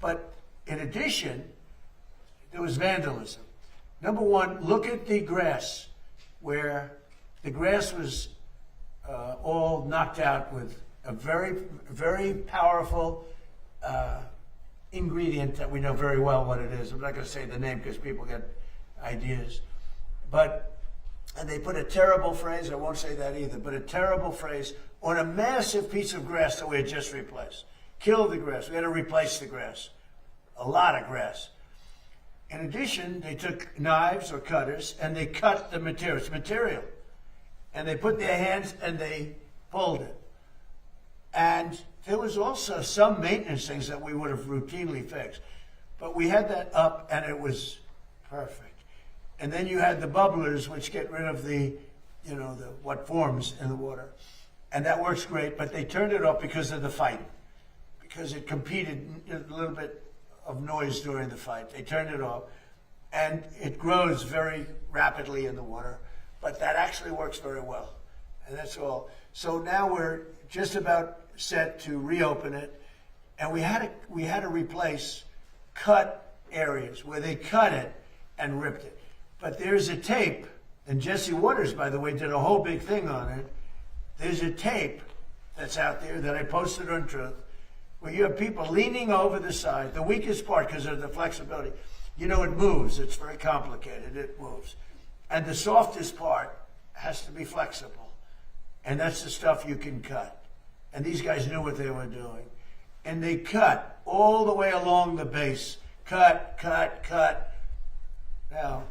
But in addition, there was vandalism. Number one, look at the grass, where the grass was all knocked out with a very, very powerful ingredient that we know very well what it is. I'm not going to say the name because people get ideas. And they put a terrible phrase, I won't say that either, but a terrible phrase on a massive piece of grass that we had just replaced. Killed the grass. We had to replace the grass. A lot of grass. In addition, they took knives or cutters and they cut the material. It's material. And they put their hands and they pulled it. And there was also some maintenance things that we would have routinely fixed. But we had that up and it was perfect. And then you had the bubblers, which get rid of the what forms in the water. And that works great, but they turned it off because of the fight. Because it competed a little bit of noise during the fight. They turned it off. And it grows very rapidly in the water. But that actually works very well. And that's all. So now we're just about set to reopen it. And we had to replace cut areas where they cut it and ripped it. But there's a tape, and Jesse Waters, by the way, did a whole big thing on it. There's a tape that's out there that I posted on Truth, where you have people leaning over the side, the weakest part because of the flexibility. It moves. It's very complicated. It moves. And the softest part has to be flexible. And that's the stuff you can cut. And these guys knew what they were doing. And they cut all the way along the base. Cut, cut, cut. Now,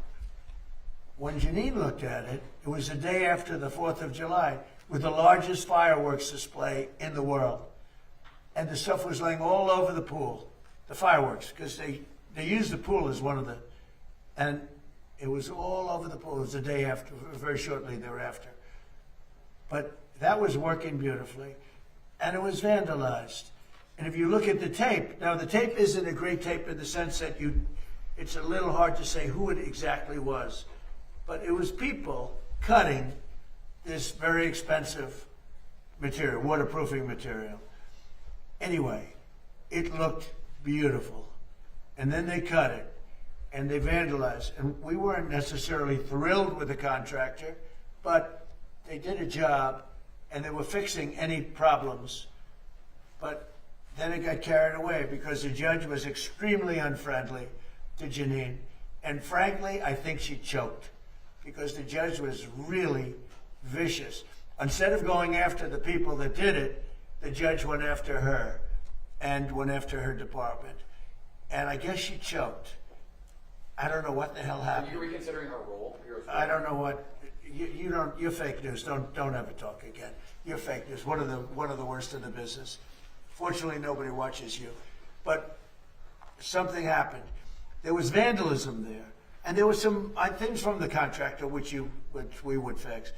when Janine looked at it, it was the day after the 4th of July with the largest fireworks display in the world. And the stuff was laying all over the pool, the fireworks, because they used the pool as one of the, and it was all over the pool. It was the day after, very shortly thereafter. But that was working beautifully, and it was vandalized. And if you look at the tape, now the tape isn't a great tape in the sense that it's a little hard to say who it exactly was. But it was people cutting this very expensive material, waterproofing material. Anyway, it looked beautiful. And then they cut it, and they vandalized. And we weren't necessarily thrilled with the contractor, but they did a job, and they were fixing any problems. But then it got carried away because the judge was extremely unfriendly to Janine. And frankly, I think she choked because the judge was really vicious. Instead of going after the people that did it, the judge went after her and went after her department. And I guess she choked. I don't know what the hell happened. Are you reconsidering her role? I don't know what. You don't. You're fake news. Don't ever talk again. You're fake news. One of the worst in the business. Fortunately, nobody watches you. But something happened. There was vandalism there, and there was some things from the contractor which we would fix.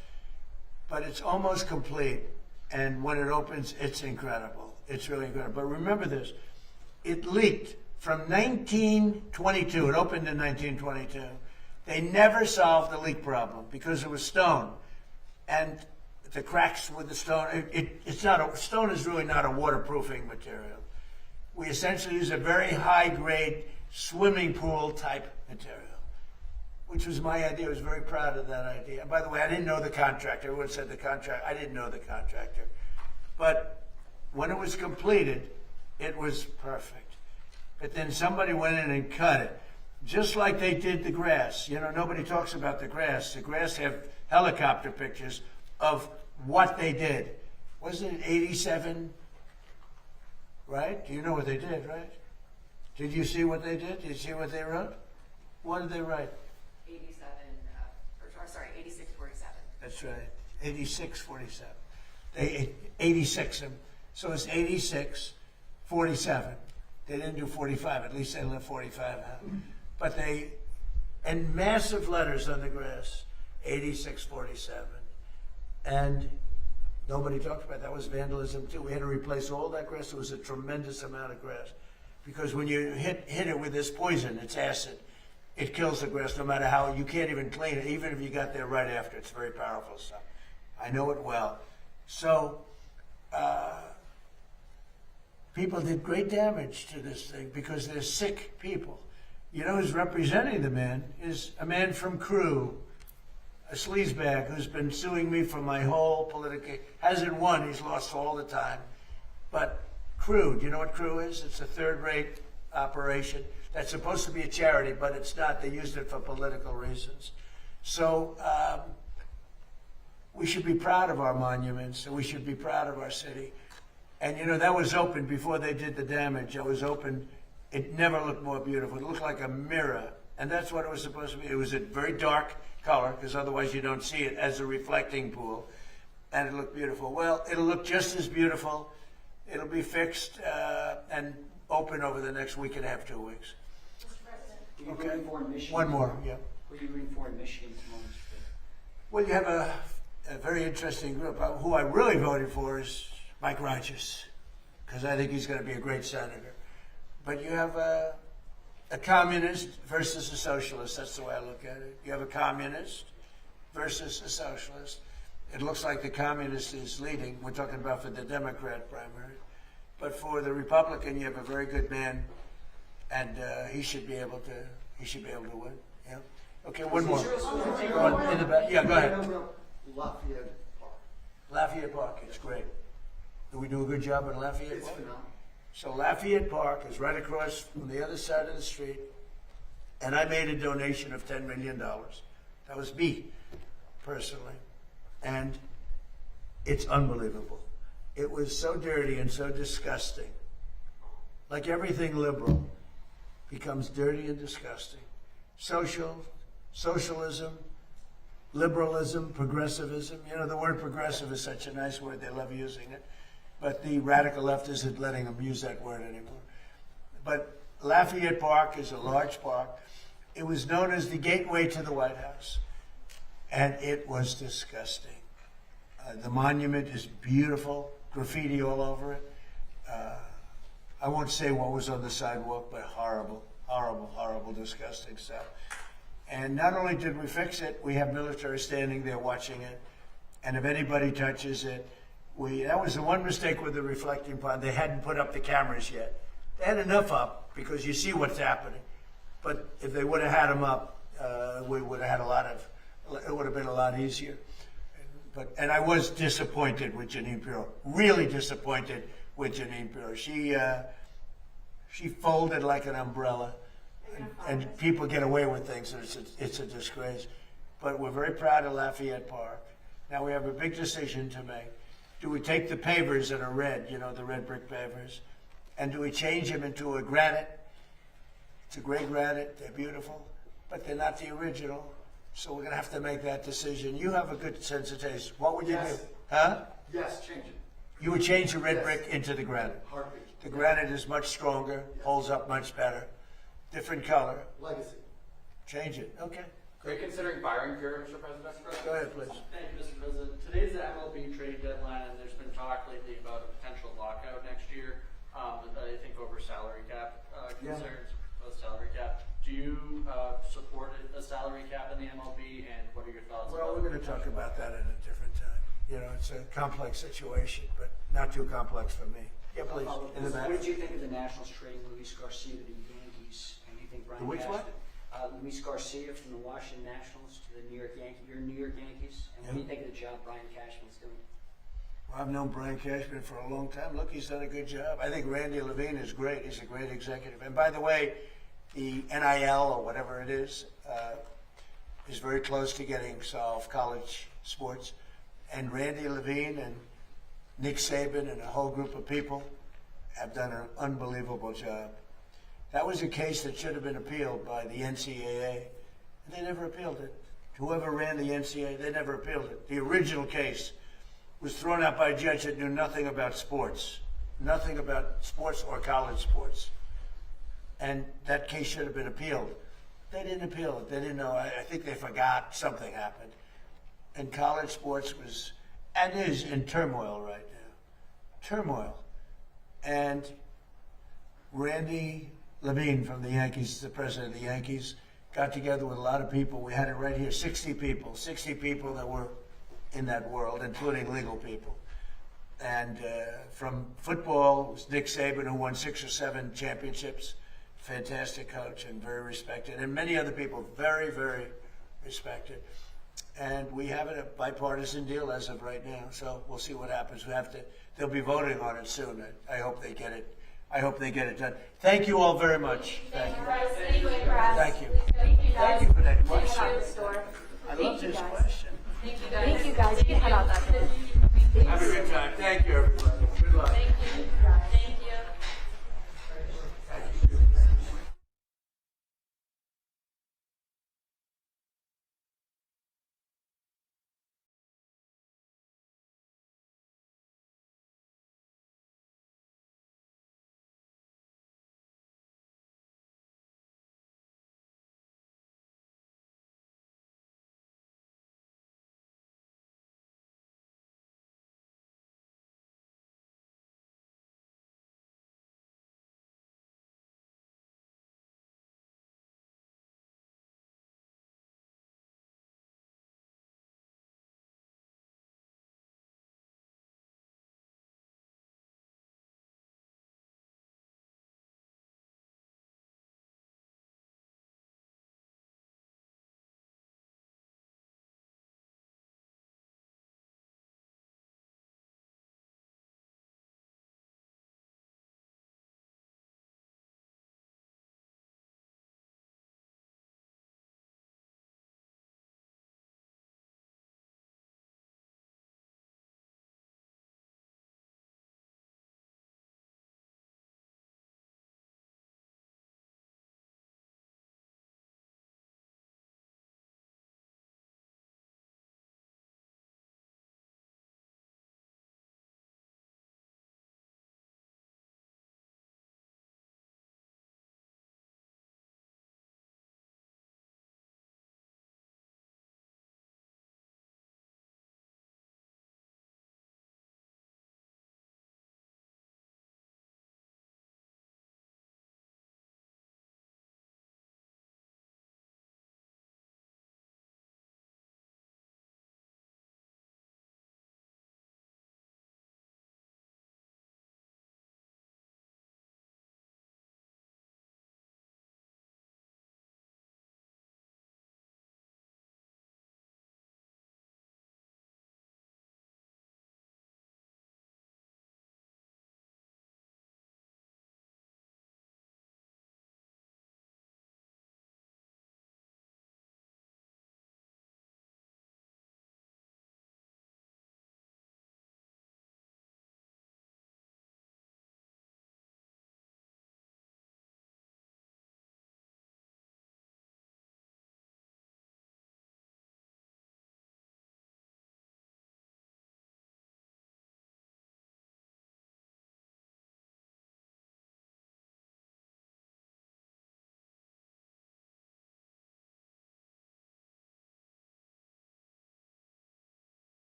But it's almost complete, and when it opens, it's incredible. It's really incredible. But remember this: it leaked from 1922. It opened in 1922. They never solved the leak problem because it was stone, and the cracks with the stone. It's not stone is really not a waterproofing material. We essentially use a very high grade swimming pool type material, which was my idea. I was very proud of that idea. And by the way, I didn't know the contractor. Everyone said the contractor. I didn't know the contractor, but when it was completed, it was perfect. But then somebody went in and cut it. Just like they did the grass. Nobody talks about the grass. The grass have helicopter pictures of what they did. Wasn't it 87? Right? Do you know what they did, right? Did you see what they did? Did you see what they wrote? What did they write? 8647. That's right. 8647. They 86 them. So it's 8647. They didn't do 45. At least they left 45 out. But and massive letters on the grass, 8647. And nobody talked about that. That was vandalism too. We had to replace all that grass. It was a tremendous amount of grass. because when you hit it with this poison, it's acid. It kills the grass no matter how, you can't even clean it, even if you got there right after. It's very powerful stuff. I know it well. So, people did great damage to this thing because they're sick people. You know who's representing the man is a man from Crew, a sleazebag who's been suing me for my whole political, hasn't won, he's lost all the time. But Crew, do you know what Crew is? It's a third-rate operation that's supposed to be a charity, but it's not. They used it for political reasons. So we should be proud of our monuments, and we should be proud of our city. And you know, that was open before they did the damage. It was open. It never looked more beautiful. It looked like a mirror, and that's what it was supposed to be. It was a very dark color, because otherwise you don't see it, as a reflecting pool, and it looked beautiful. Well, it'll look just as beautiful. It'll be fixed and open over the next week and a half, 2 weeks. Were you rooting for in Michigan? One more, yeah. Were you rooting for in Michigan at the moment? Well, you have a very interesting group. Who I really voted for is Mike Rogers, because I think he's going to be a great senator. But you have a communist versus a socialist. That's the way I look at it. You have a communist versus a socialist. It looks like the communist is leading. We're talking about for the Democrat primary. But for the Republican, you have a very good man, and he should be able to win. Yeah. Okay, one more. One in the back. Yeah, go ahead. Lafayette Park. Lafayette Park, it's great. Do we do a good job in Lafayette It's Park? phenomenal. So Lafayette Park is right across from the other side of the street, and I made a donation of $10 million. That was me, personally. And it's unbelievable. It was so dirty and so disgusting. Like everything liberal becomes dirty and disgusting. Socialism, liberalism, progressivism. You know, the word progressive is such a nice word. They love using it. But the radical left isn't letting them use that word anymore. But Lafayette Park is a large park. It was known as the gateway to the White House. And it was disgusting. The monument is beautiful, graffiti all over it. I won't say what was on the sidewalk, but horrible, horrible, horrible, disgusting stuff. And not only did we fix it, we have military standing there watching it. And if anybody touches it, that was the one mistake with the reflecting pond. They hadn't put up the cameras yet. They had enough up because you see what's happening. But if they would have had them up, we would have had it would have been a lot easier. And I was disappointed with Jeanine Pirro, really disappointed with Jeanine Pirro. She folded like an umbrella, and people get away with things, and it's a disgrace. But we're very proud of Lafayette Park. Now we have a big decision to make. Do we take the pavers that are red, you know, the red brick pavers, and do we change them into a granite? It's a gray granite, they're beautiful, but they're not the original. So we're going to have to make that decision. You have a good sense of taste. What would you do? Huh? Yes, change it. You would change the red brick into the granite. Heartbeat. The granite is much stronger, holds up much better. Different color. Legacy. Change it. Okay. Are you considering firing Pierre, Mr. President? Go ahead, please. Thank you, Mr. President. Today's the MLB trade deadline, and there's been talk lately about a potential lockout next year. I think over salary cap concerns, salary cap. Do you support a salary cap in the MLB, and what are your thoughts? Well, we're going to talk about that at a different time. You know, it's a complex situation, but not too complex for me. Yeah, please. In the back. What did you think of the Nationals trading Luis Garcia to the Yankees? And do you think Brian Which Cashman? one? Luis Garcia from the Washington Nationals to the New York Yankees. Your New York Yankees. And what do you think of the job Brian Cashman's doing? Well, I've known Brian Cashman for a long time. Look, he's done a good job. I think Randy Levine is great. He's a great executive. And by the way, the NIL or whatever it is very close to getting solved, college sports. And Randy Levine and Nick Saban and a whole group of people have done an unbelievable job. That was a case that should have been appealed by the NCAA, and they never appealed it. Whoever ran the NCAA, they never appealed it. The original case was thrown out by a judge that knew nothing about sports or college sports. And that case should have been appealed. They didn't appeal it. They didn't know. I think they forgot something happened. And college sports was, and is, in turmoil right now. Turmoil. And Randy Levine from the Yankees, the president of the Yankees, got together with a lot of people. We had it right here, 60 people that were in that world, including legal people. And from football, it was Nick Saban, who won 6 or 7 championships, fantastic coach and very respected, and many other people, very, very respected. And we have a bipartisan deal as of right now, so we'll see what happens. They'll be voting on it soon. I hope they get it. I hope they get it done. Thank you all very much. Thank you. Thank you. Thank you. Thank you for that question. I Thank love you, this guys. question. Thank you guys. You can head out that door. Have a good time. Thank you, everybody. Good luck. Thank you.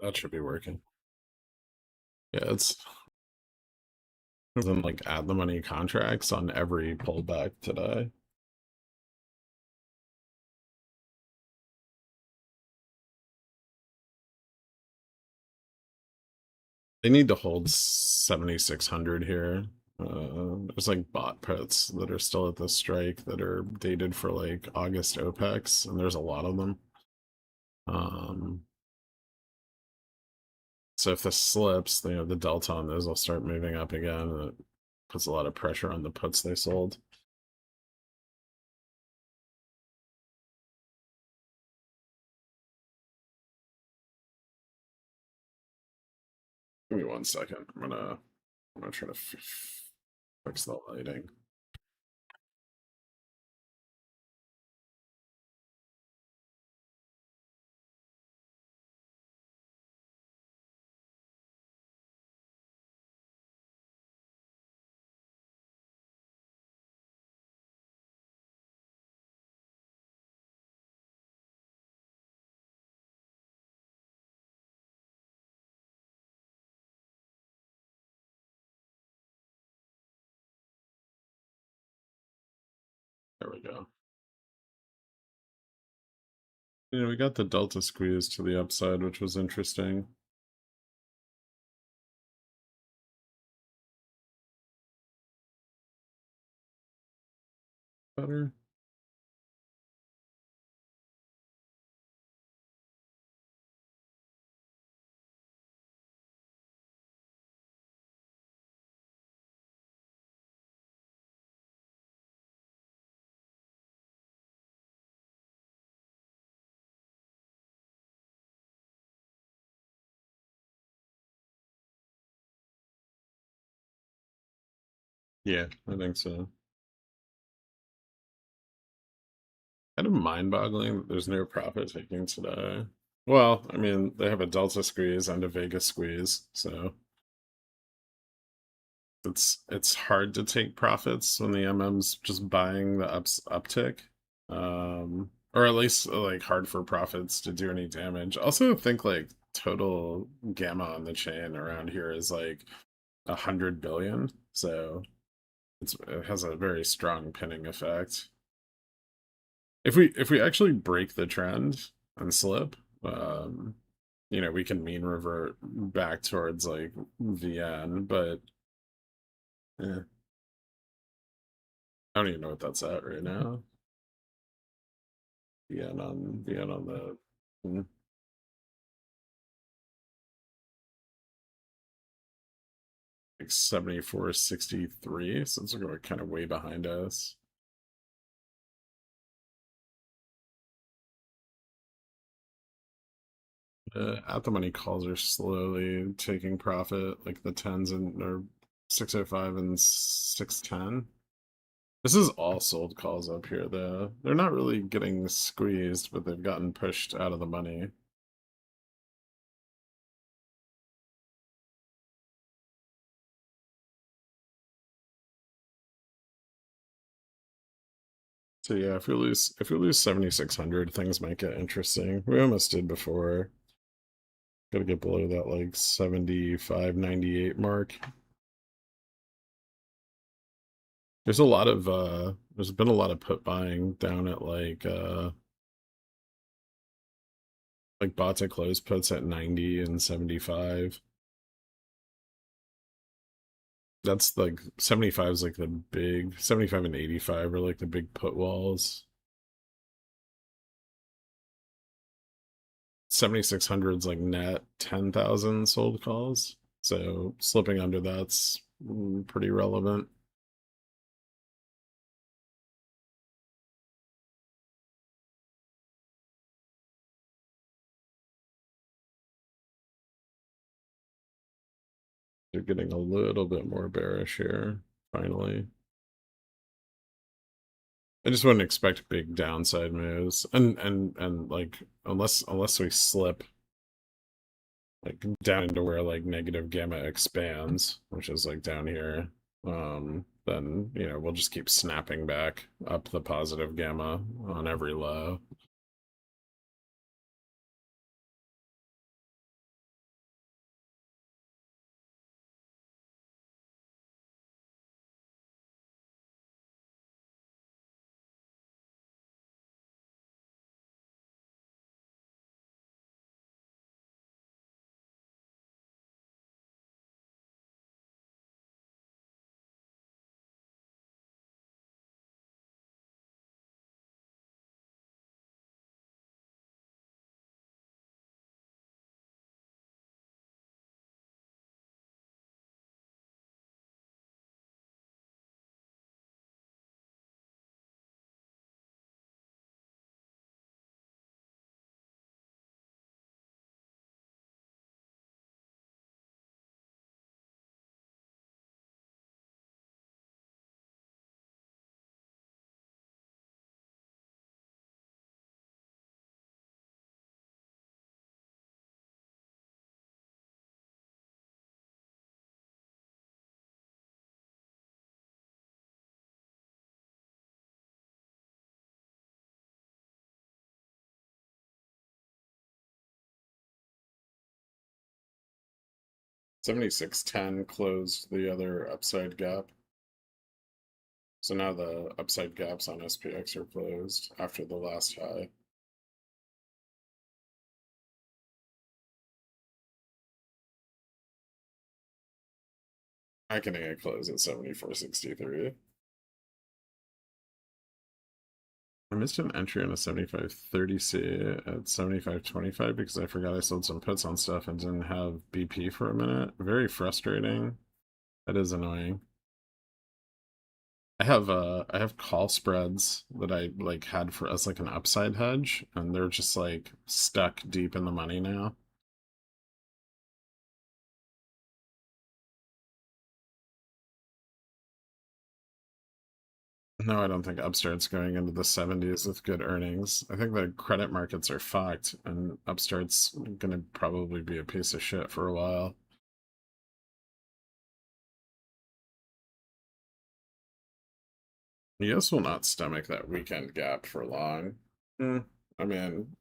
That should be working. Yeah, it's then like add the money contracts on every pullback today. They need to hold 7,600 here. There's like bot puts that are still at the strike that are dated for like August OPEX, and there's a lot of them. So if this slips, you know, the delta on those will start moving up again. puts a lot of pressure on the puts they sold. Give me 1 second. I'm gonna try to fix the lighting. There we go. Yeah, we got the delta squeeze to the upside, which was interesting. Better. Yeah, I think so. Kind of mind-boggling that there's no profit taking today. Well, I mean, they have a delta squeeze and a Vega squeeze, so it's hard to take profits when the MM's just buying the uptick. Or at least like hard for profits to do any damage. Also think like total gamma on the chain around here is like 100 billion, so it has a very strong pinning effect. If we actually break the trend and slip, you know, we can mean revert back towards like VN, but yeah. I don't even know what that's at right now. VN on the like 74.63, so it's going kind of way behind us. At the money calls are slowly taking profit, like the 10s and or 605 and 610. This is all sold calls up here though. They're not really getting squeezed, but they've gotten pushed out of the money. So yeah, if we lose 7,600, things might get interesting. We almost did before. Gotta get below that like 75.98 mark. There's been a lot of put buying down at like bought to close puts at 90 and 75. That's like 75 is like the big 75 and 85 are like the big put walls. 7,600 is like net 10,000 sold calls. So slipping under that's pretty relevant. They're getting a little bit more bearish here, finally. I just wouldn't expect big downside moves. And like unless we slip like down into where like negative gamma expands, which is like down here, then you know we'll just keep snapping back up the positive gamma on every low. 76.10 closed the other upside gap. So now the upside gaps on SPX are closed after the last high. I can get a close at 74.63. I missed an entry on a 75.30C at 75.25 because I forgot I sold some puts on stuff and didn't have BP for a minute. Very frustrating. That is annoying. I have call spreads that I like had for as like an upside hedge, and they're just like stuck deep in the money now. No, I don't think Upstart's going into the 70s with good earnings. I think the credit markets are fucked, and Upstart's gonna probably be a piece of shit for a while. US will not stomach that weekend gap for long. I mean,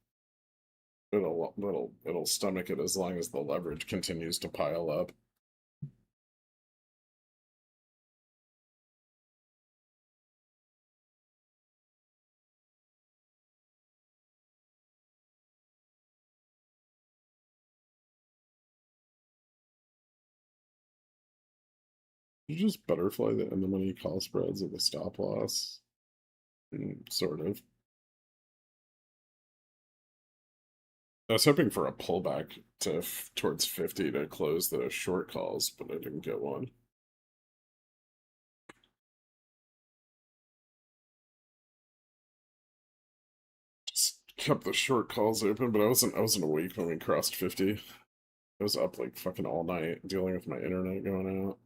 it'll stomach it as long as the leverage continues to pile up. You just butterfly the in the money call spreads at the stop loss. Sort of. I was hoping for a pullback to towards 50 to close the short calls, but I didn't get one. Just kept the short calls open, but I wasn't awake when we crossed 50. I was up like fucking all night dealing with my internet going out.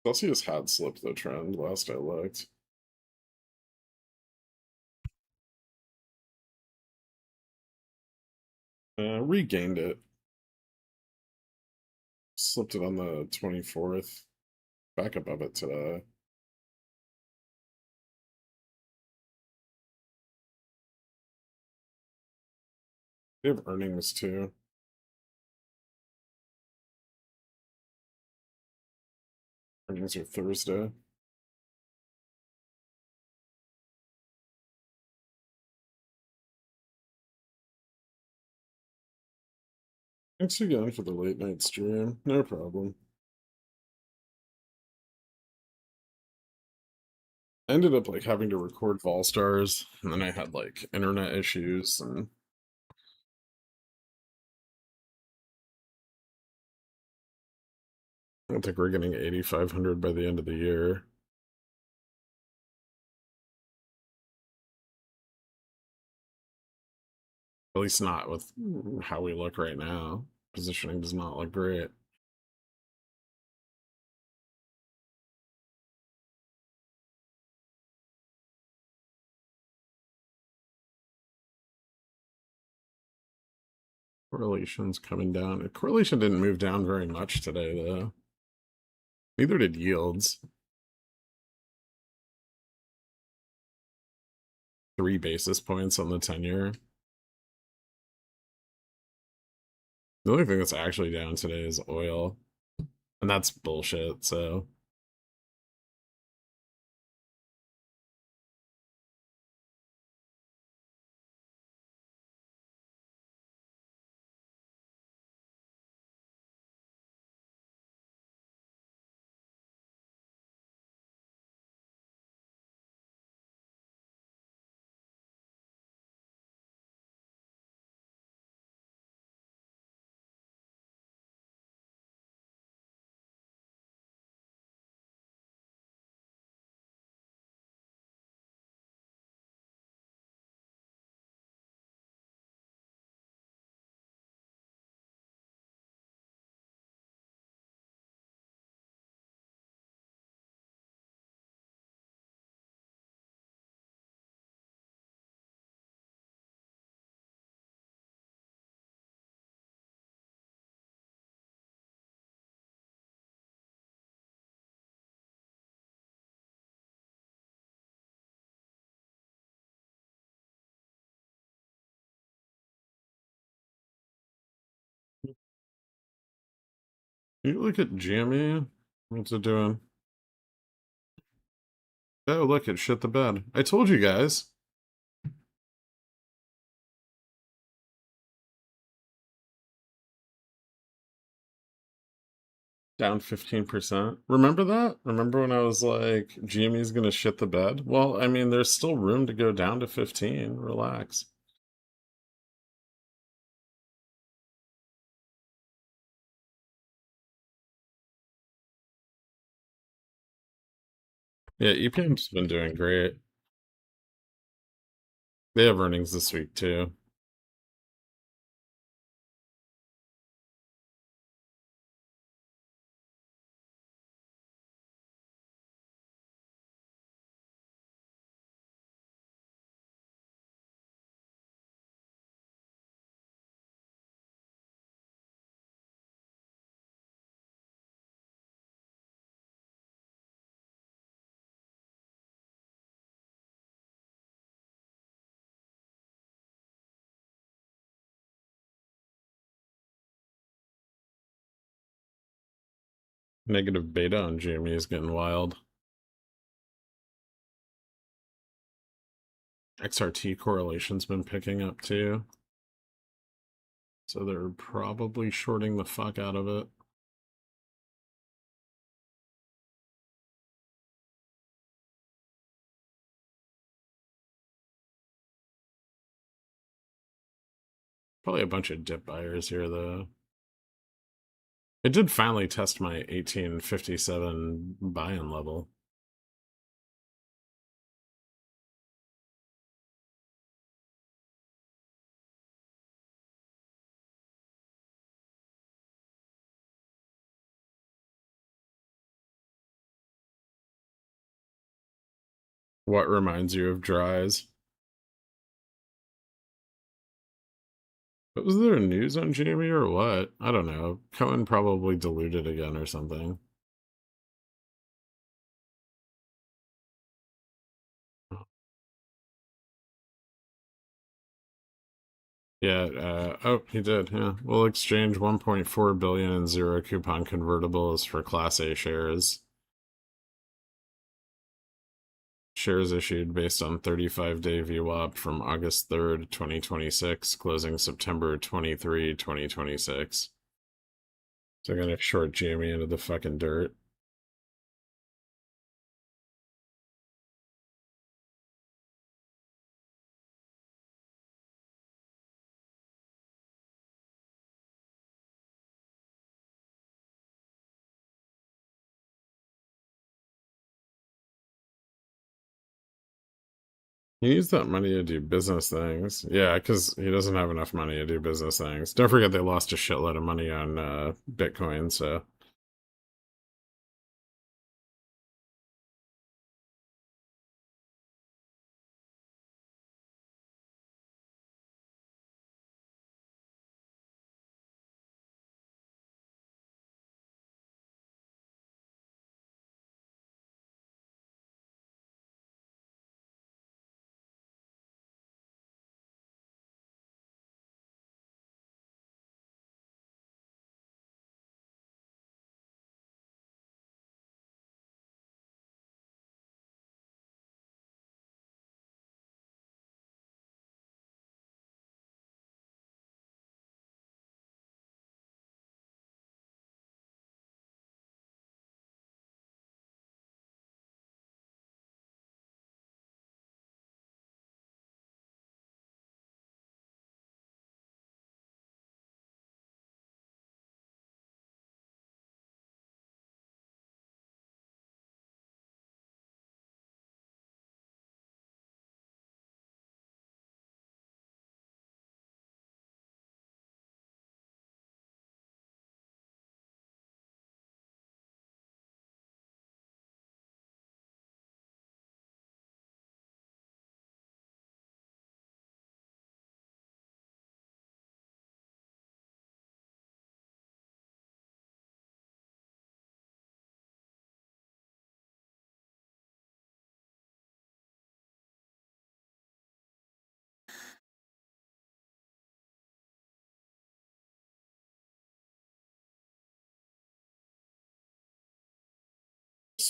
Celsius had slipped the trend last I looked. Regained it. Slipped it on the 24th. Back above it today. They have earnings too. Earnings are Thursday. Thanks again for the late night stream. No problem. I ended up like having to record Vol Stars, and then I had like internet issues, and I don't think we're getting 8,500 by the end of the year. At least not with how we look right now. Positioning does not look great. Correlation's coming down. Correlation didn't move down very much today, though. Neither did yields. 3 basis points on the 10-year. The only thing that's actually down today is oil. And that's bullshit, so You look at Jimmy. What's it doing? Oh, look, it shit the bed. I told you guys. Down 15%. Remember that? Remember when I was like, GME's gonna shit the bed? Well, I mean, there's still room to go down to 15. Relax. Yeah, EPM's been doing great. They have earnings this week too. Negative beta on GME is getting wild. XRT correlation's been picking up too. So they're probably shorting the fuck out of it. Probably a bunch of dip buyers here though. It did finally test my 1857 buy-in level. What reminds you of dries? But was there news on Jamie or what? I don't know. Cohen probably diluted again or something. Yeah, oh, he did, yeah. We'll exchange 1.4 billion in zero coupon convertibles for Class A shares. Shares issued based on 35-day VWAP from August 3rd, 2026, closing September 23, 2026. So I'm gonna short Jamie into the fucking dirt. He needs that money to do business things. Yeah, because he doesn't have enough money to do business things. Don't forget they lost a shitload of money on Bitcoin, so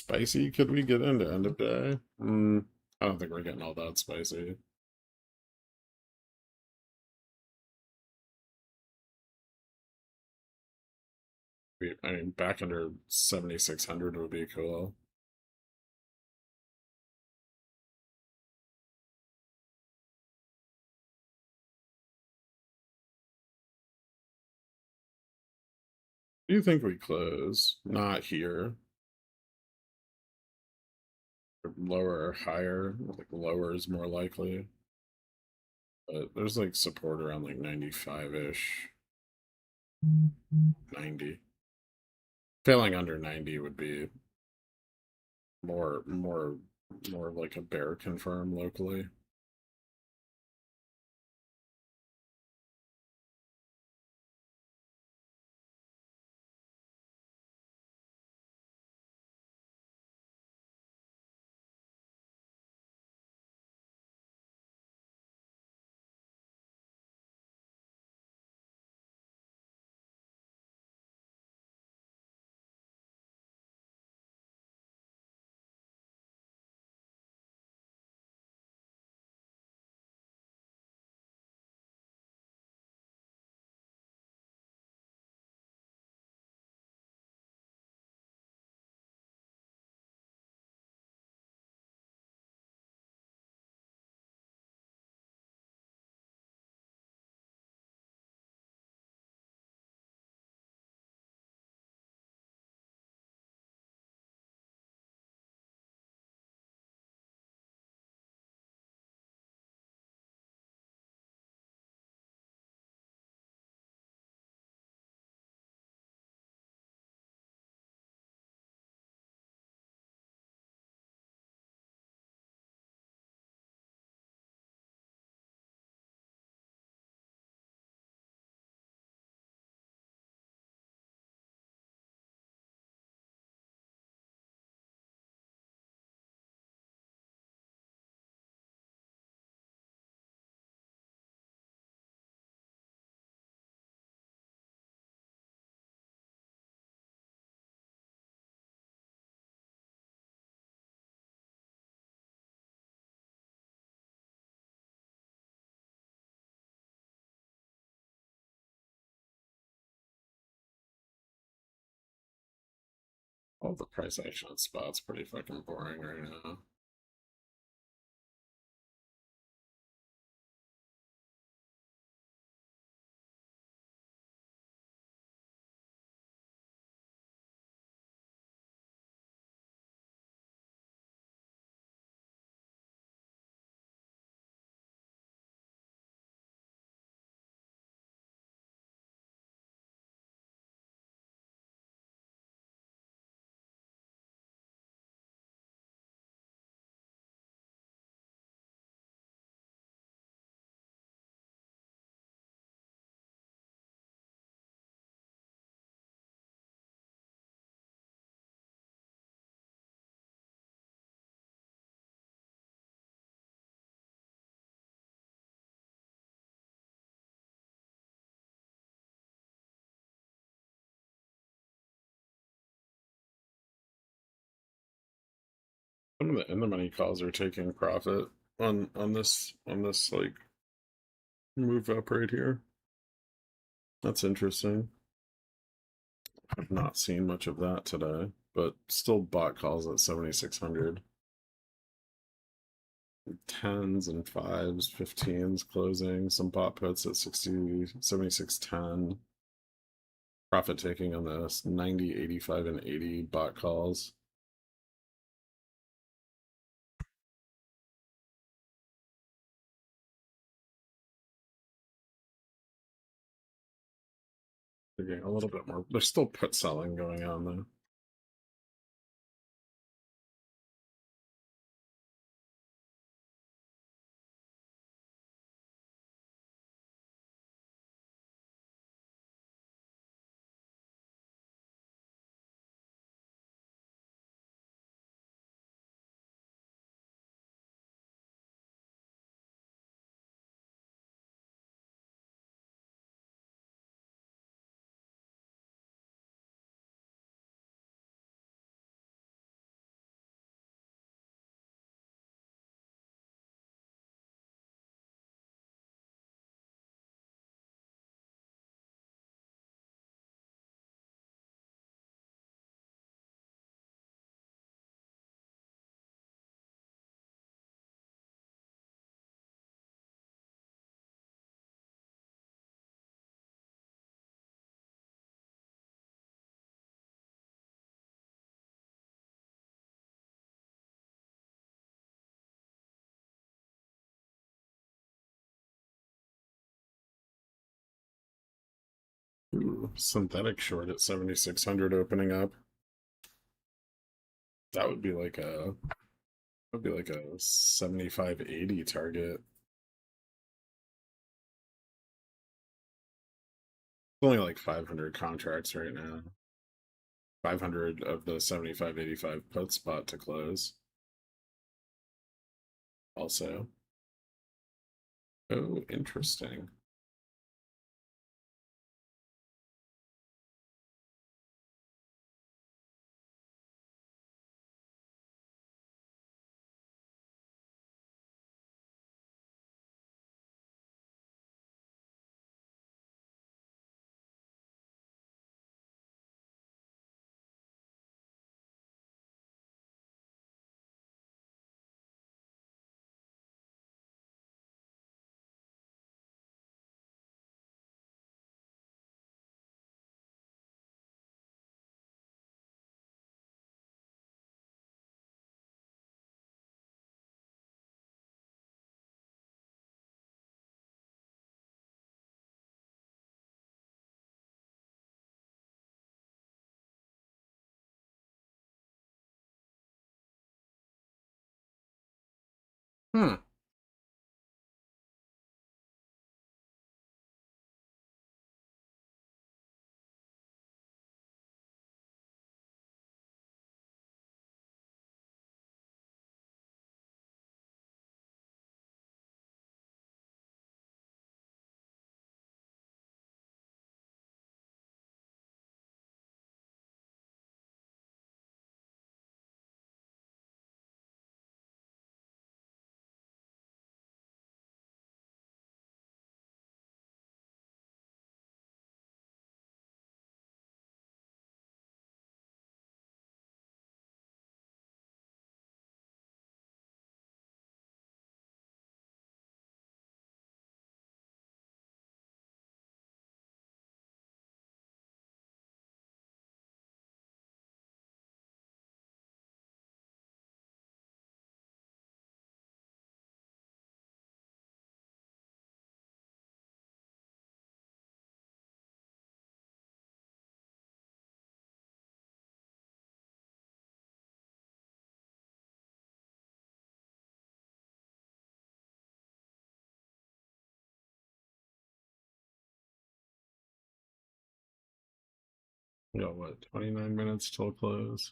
spicy could we get into end of day? I don't think we're getting all that spicy. I mean, back under 7,600 would be cool. Do you think we close? Not here. Lower or higher? Like lower is more likely. But there's like support around like 95-ish. 90. Failing under 90 would be more like a bear confirm locally. All the price action on spot's pretty fucking boring right now. Some of the in the money calls are taking profit on this like move up right here. That's interesting. I've not seen much of that today, but still bot calls at 7,600. 10s and 5s, 15s closing, some bot puts at 60, 76.10. Profit taking on this 90, 85, and 80 bot calls. They're getting a little bit more. There's still put selling going on though. Ooh, synthetic short at 7,600 opening up. That would be like a 75-80 target. Only like 500 contracts right now. 500 of the 75-85 put spot to close. Also. Oh, interesting. Hmm. We got what, 29 minutes till close?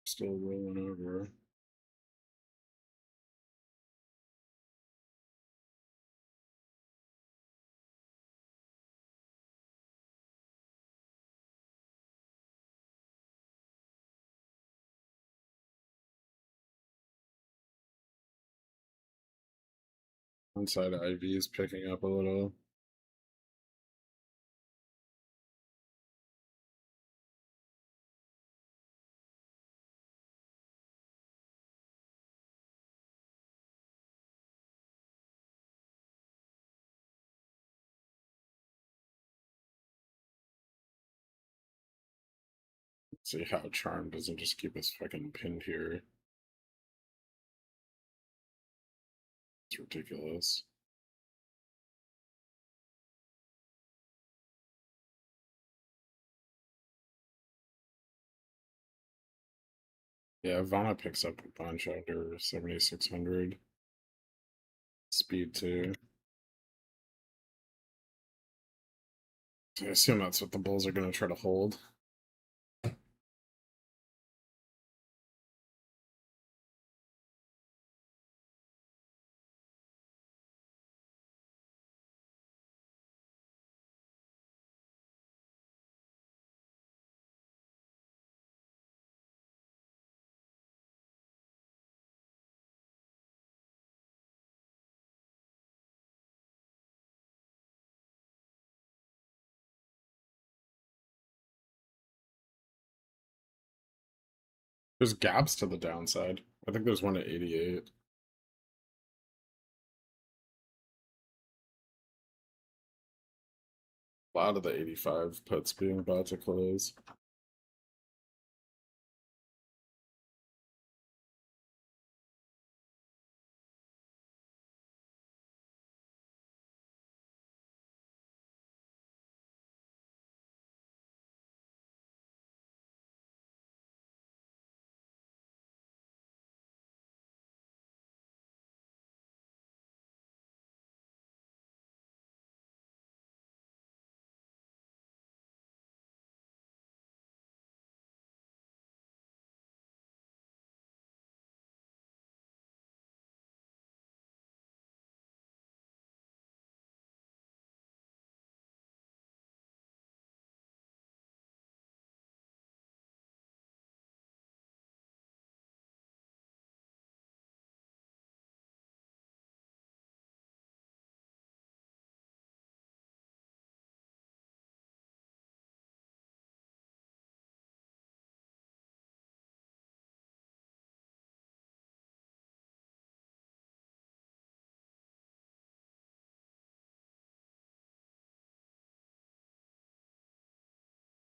Still rolling over. One side of IV is picking up a little. Let's see how Charm doesn't just keep us fucking pinned here. It's ridiculous. Yeah, Vana picks up a bunch under 7,600. Speed too. I assume that's what the Bulls are going to try to hold. There's gaps to the downside. I think there's one at 88. A lot of the 85 puts being about to close.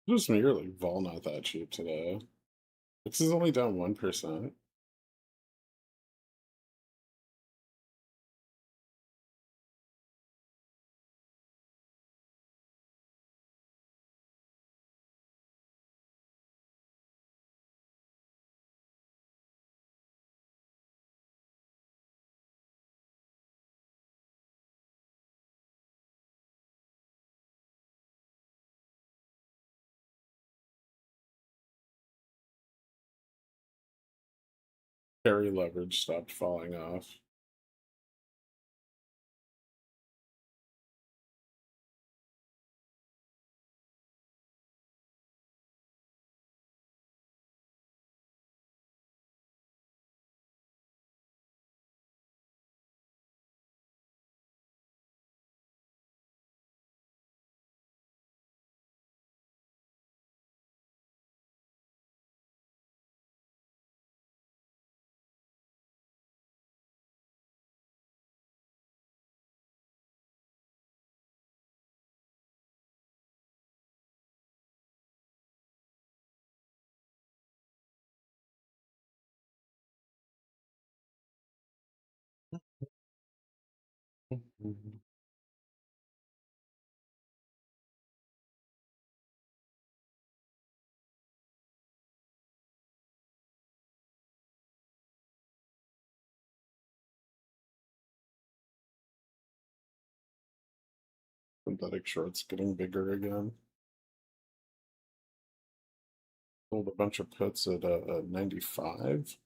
Just me, you're like vol not that cheap today. This is only down 1%. Carry leverage stopped falling off. Synthetic shorts getting bigger again. Sold a bunch of puts at 95.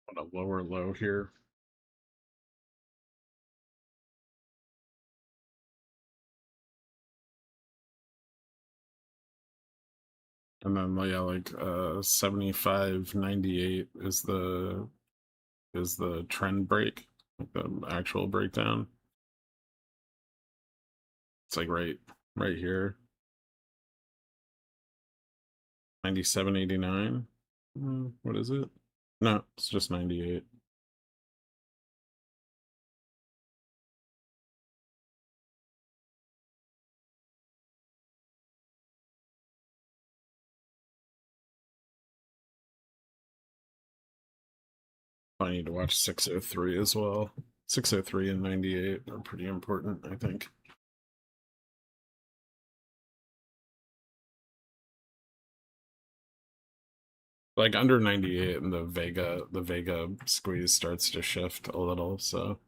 On a lower low here. And then yeah, like 75.98 is the trend break, like the actual breakdown. It's like right here. 97.89. What is it? No, it's just 98. I need to watch 603 as well. 603 and 98 are pretty important, I think. Like under 98 and the Vega squeeze starts to shift a little, so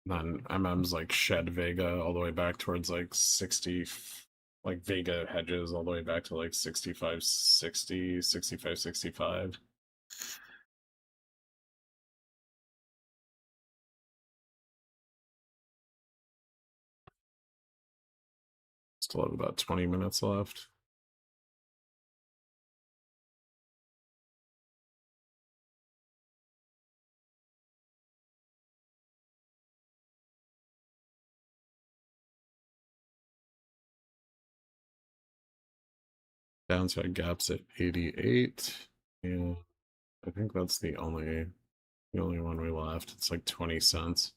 then MM's like shed Vega all the way back towards like 60, like Vega hedges all the way back to like 65, 60, 65, 65. Still have about 20 minutes left. Downside gaps at 88. And I think that's the only one we left. It's like 20 cents.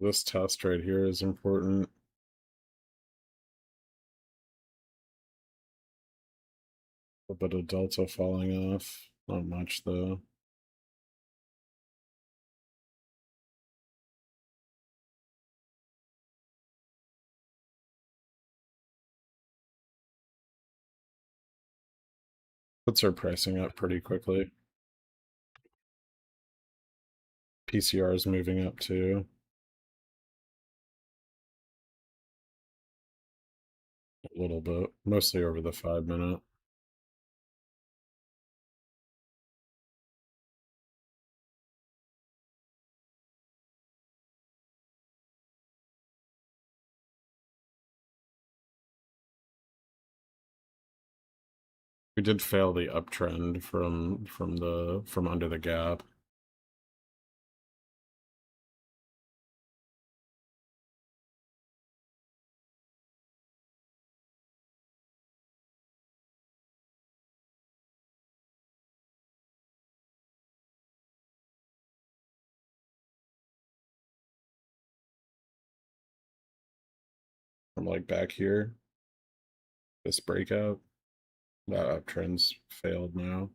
This test right here is important. A bit of delta falling off. Not much though. Puts are pricing up pretty quickly. PCR is moving up too. A little bit, mostly over the 5-minute. We did fail the uptrend from under the gap. From like back here, this breakout, that uptrend's failed now.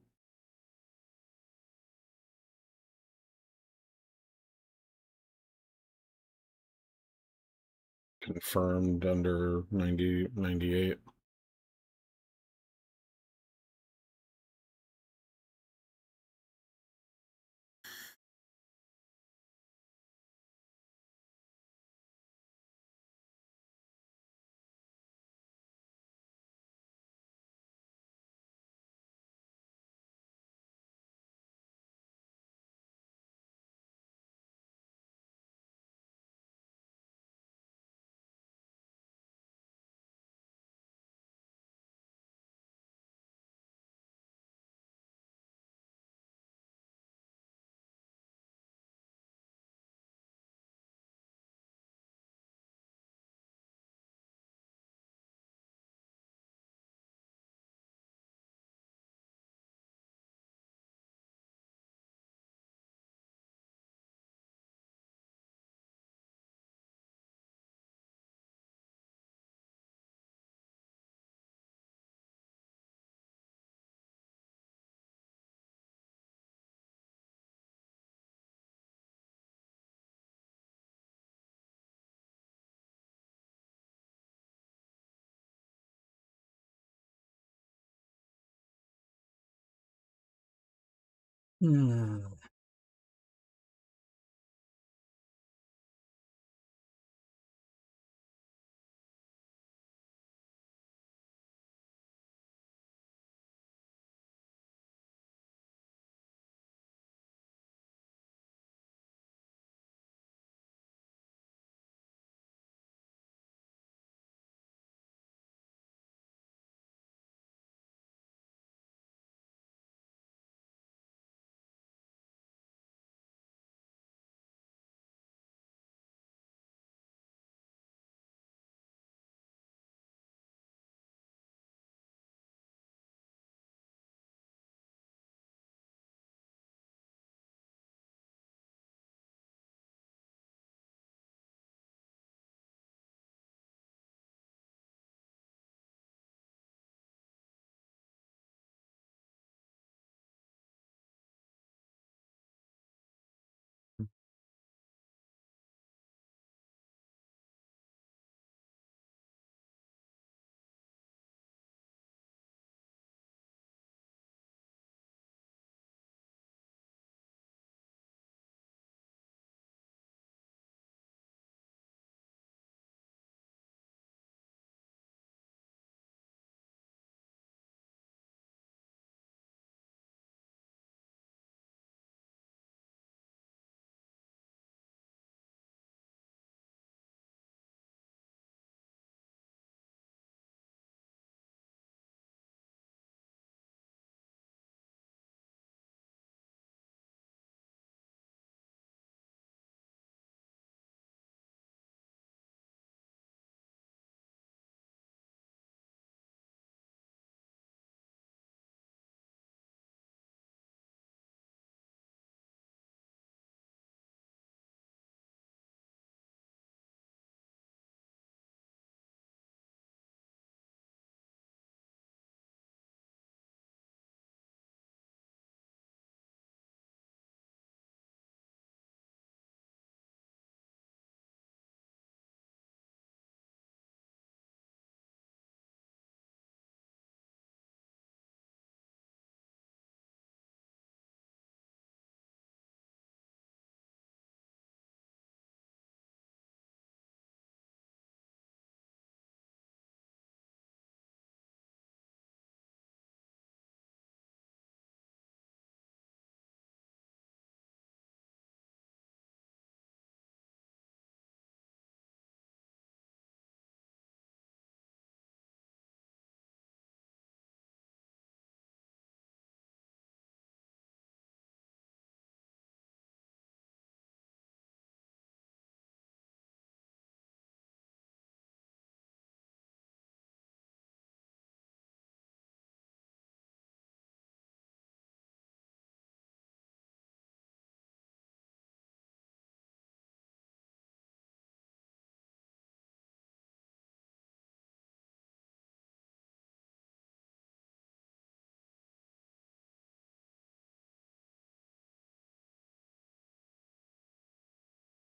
Confirmed under 90, 98.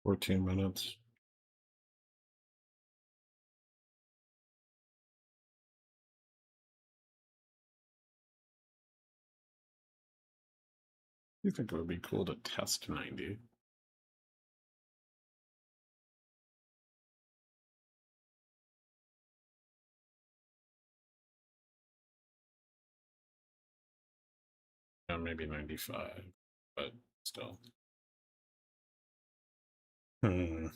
14 minutes. You think it would be cool to test 90? Maybe 95, but still. Hmm.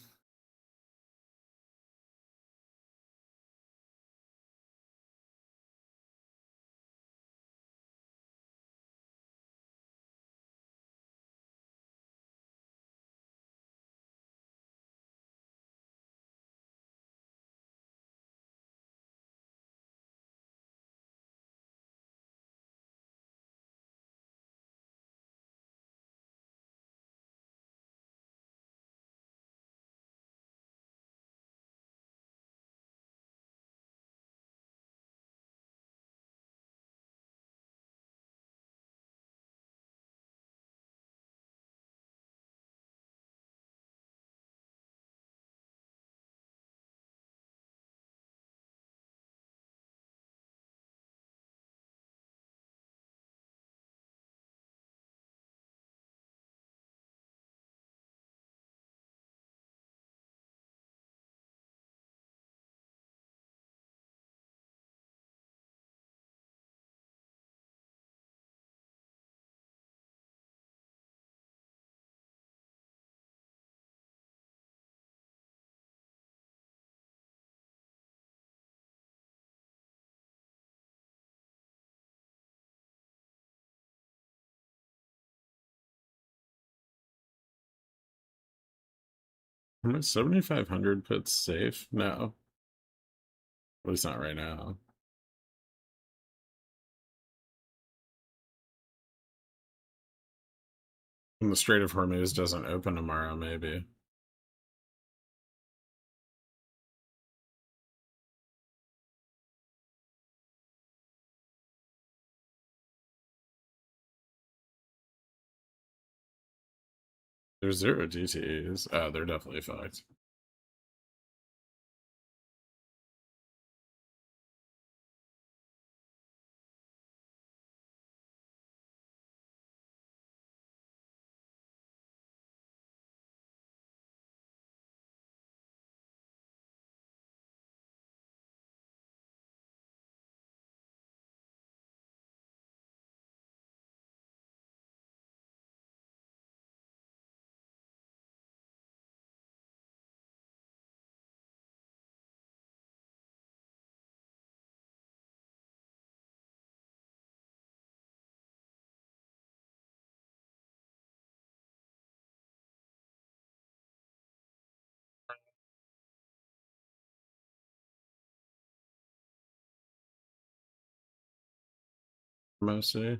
Am I 7,500 puts safe? No. At least not right now. And the Strait of Hormuz doesn't open tomorrow, maybe. There's 0 DTEs. Oh, they're definitely fucked. Mostly.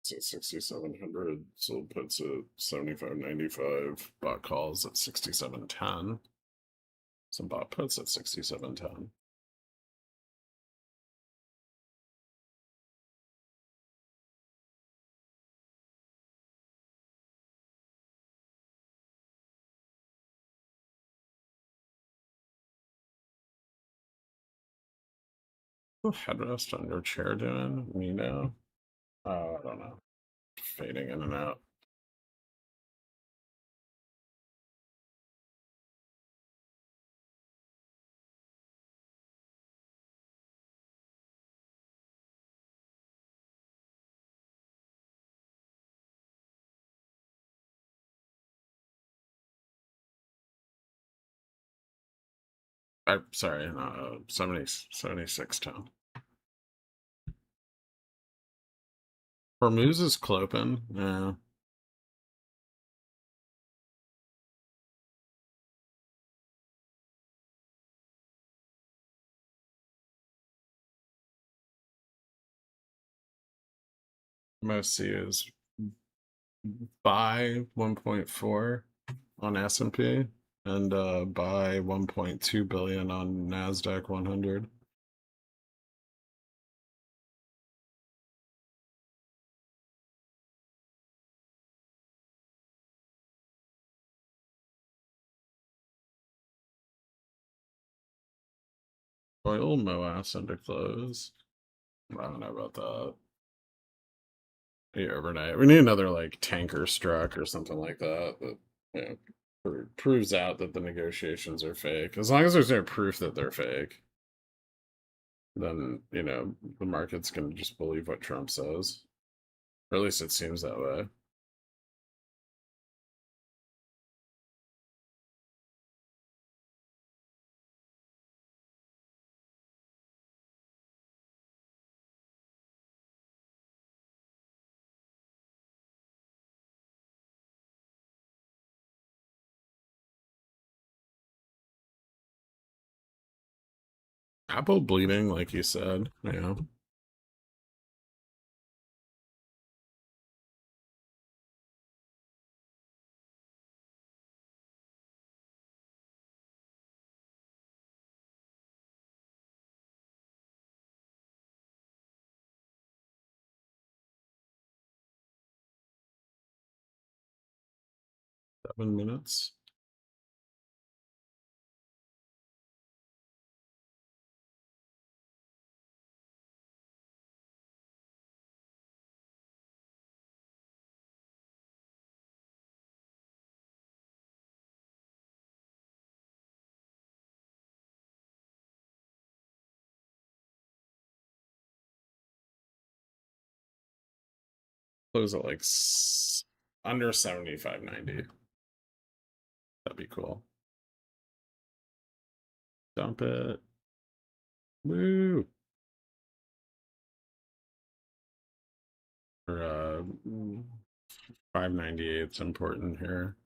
It's at 6,700. So puts at 75.95. Bot calls at 67.10. Some bot puts at 67.10. Headrest on your chair doing? Me now? I don't know. Fading in and out. I'm sorry, 76.10. Hormuz is cloping. Yeah. MOC is buy 1.4 on S&P and buy 1.2 billion on NASDAQ 100. Oil MOAS under close. I don't know about that. Yeah, overnight. We need another like tanker struck or something like that. That proves out that the negotiations are fake. As long as there's no proof that they're fake, then the market's gonna just believe what Trump says. Or at least it seems that way. Apple bleeding, like you said. Yeah. Seven minutes. Close at like under 75.90. That'd be cool. Dump it. Woo. Or 598 is important here.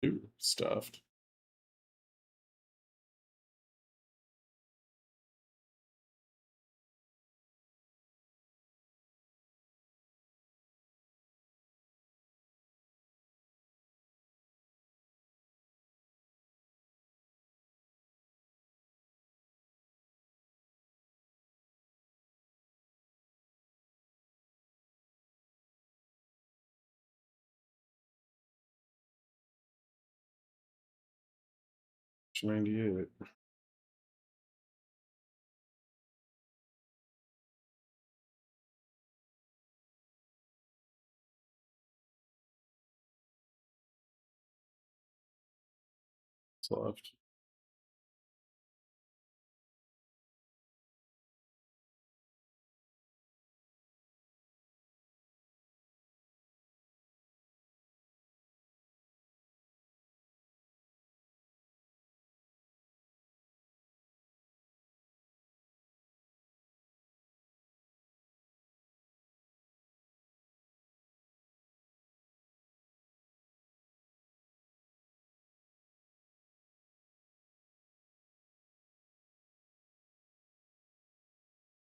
Ooh, stuffed. It's 98. What's left?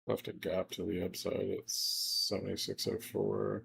Left a gap to the upside at 76.04.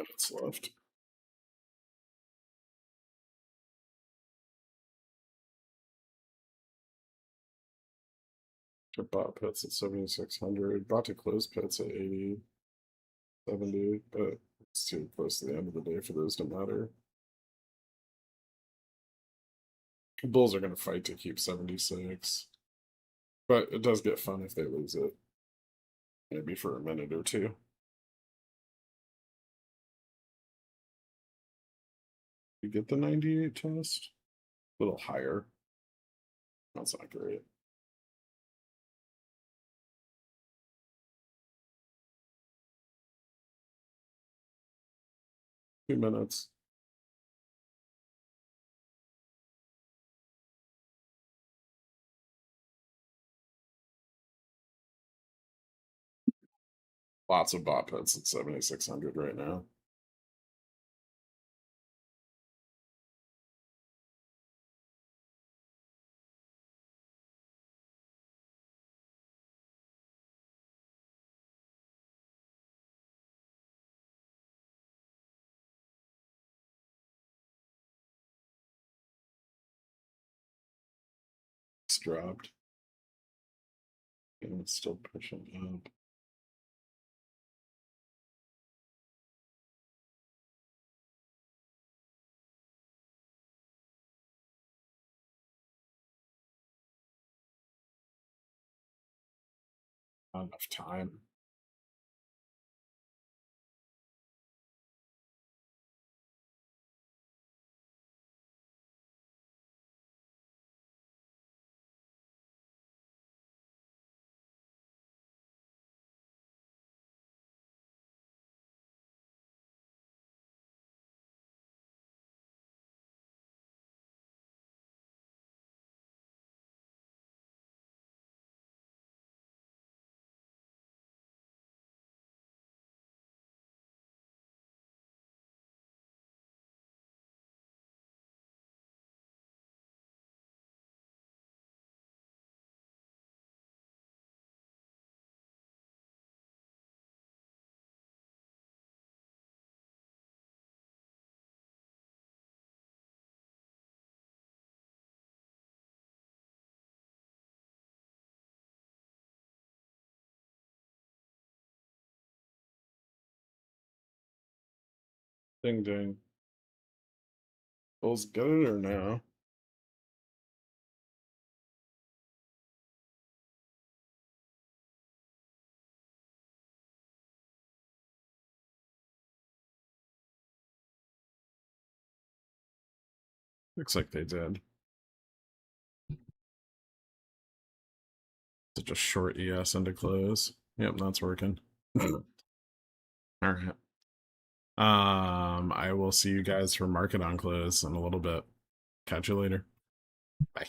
minutes left. Bot puts at 7,600. Bot to close puts at 80, 70, but it's too close to the end of the day for those to matter. Bulls are going to fight to keep 76, but it does get fun if they lose it. Maybe for a minute or two. You get the 98 test? A little higher. That's not great. Two minutes. Lots of bot puts at 7,600 right now. It's dropped. And it's still pushing up. Not enough time. Ding ding. Bulls get it or no? Looks like they did. Such a short ES into close. Yep, that's working. All right. I will see you guys for market on close in a little bit. Catch you later. Bye.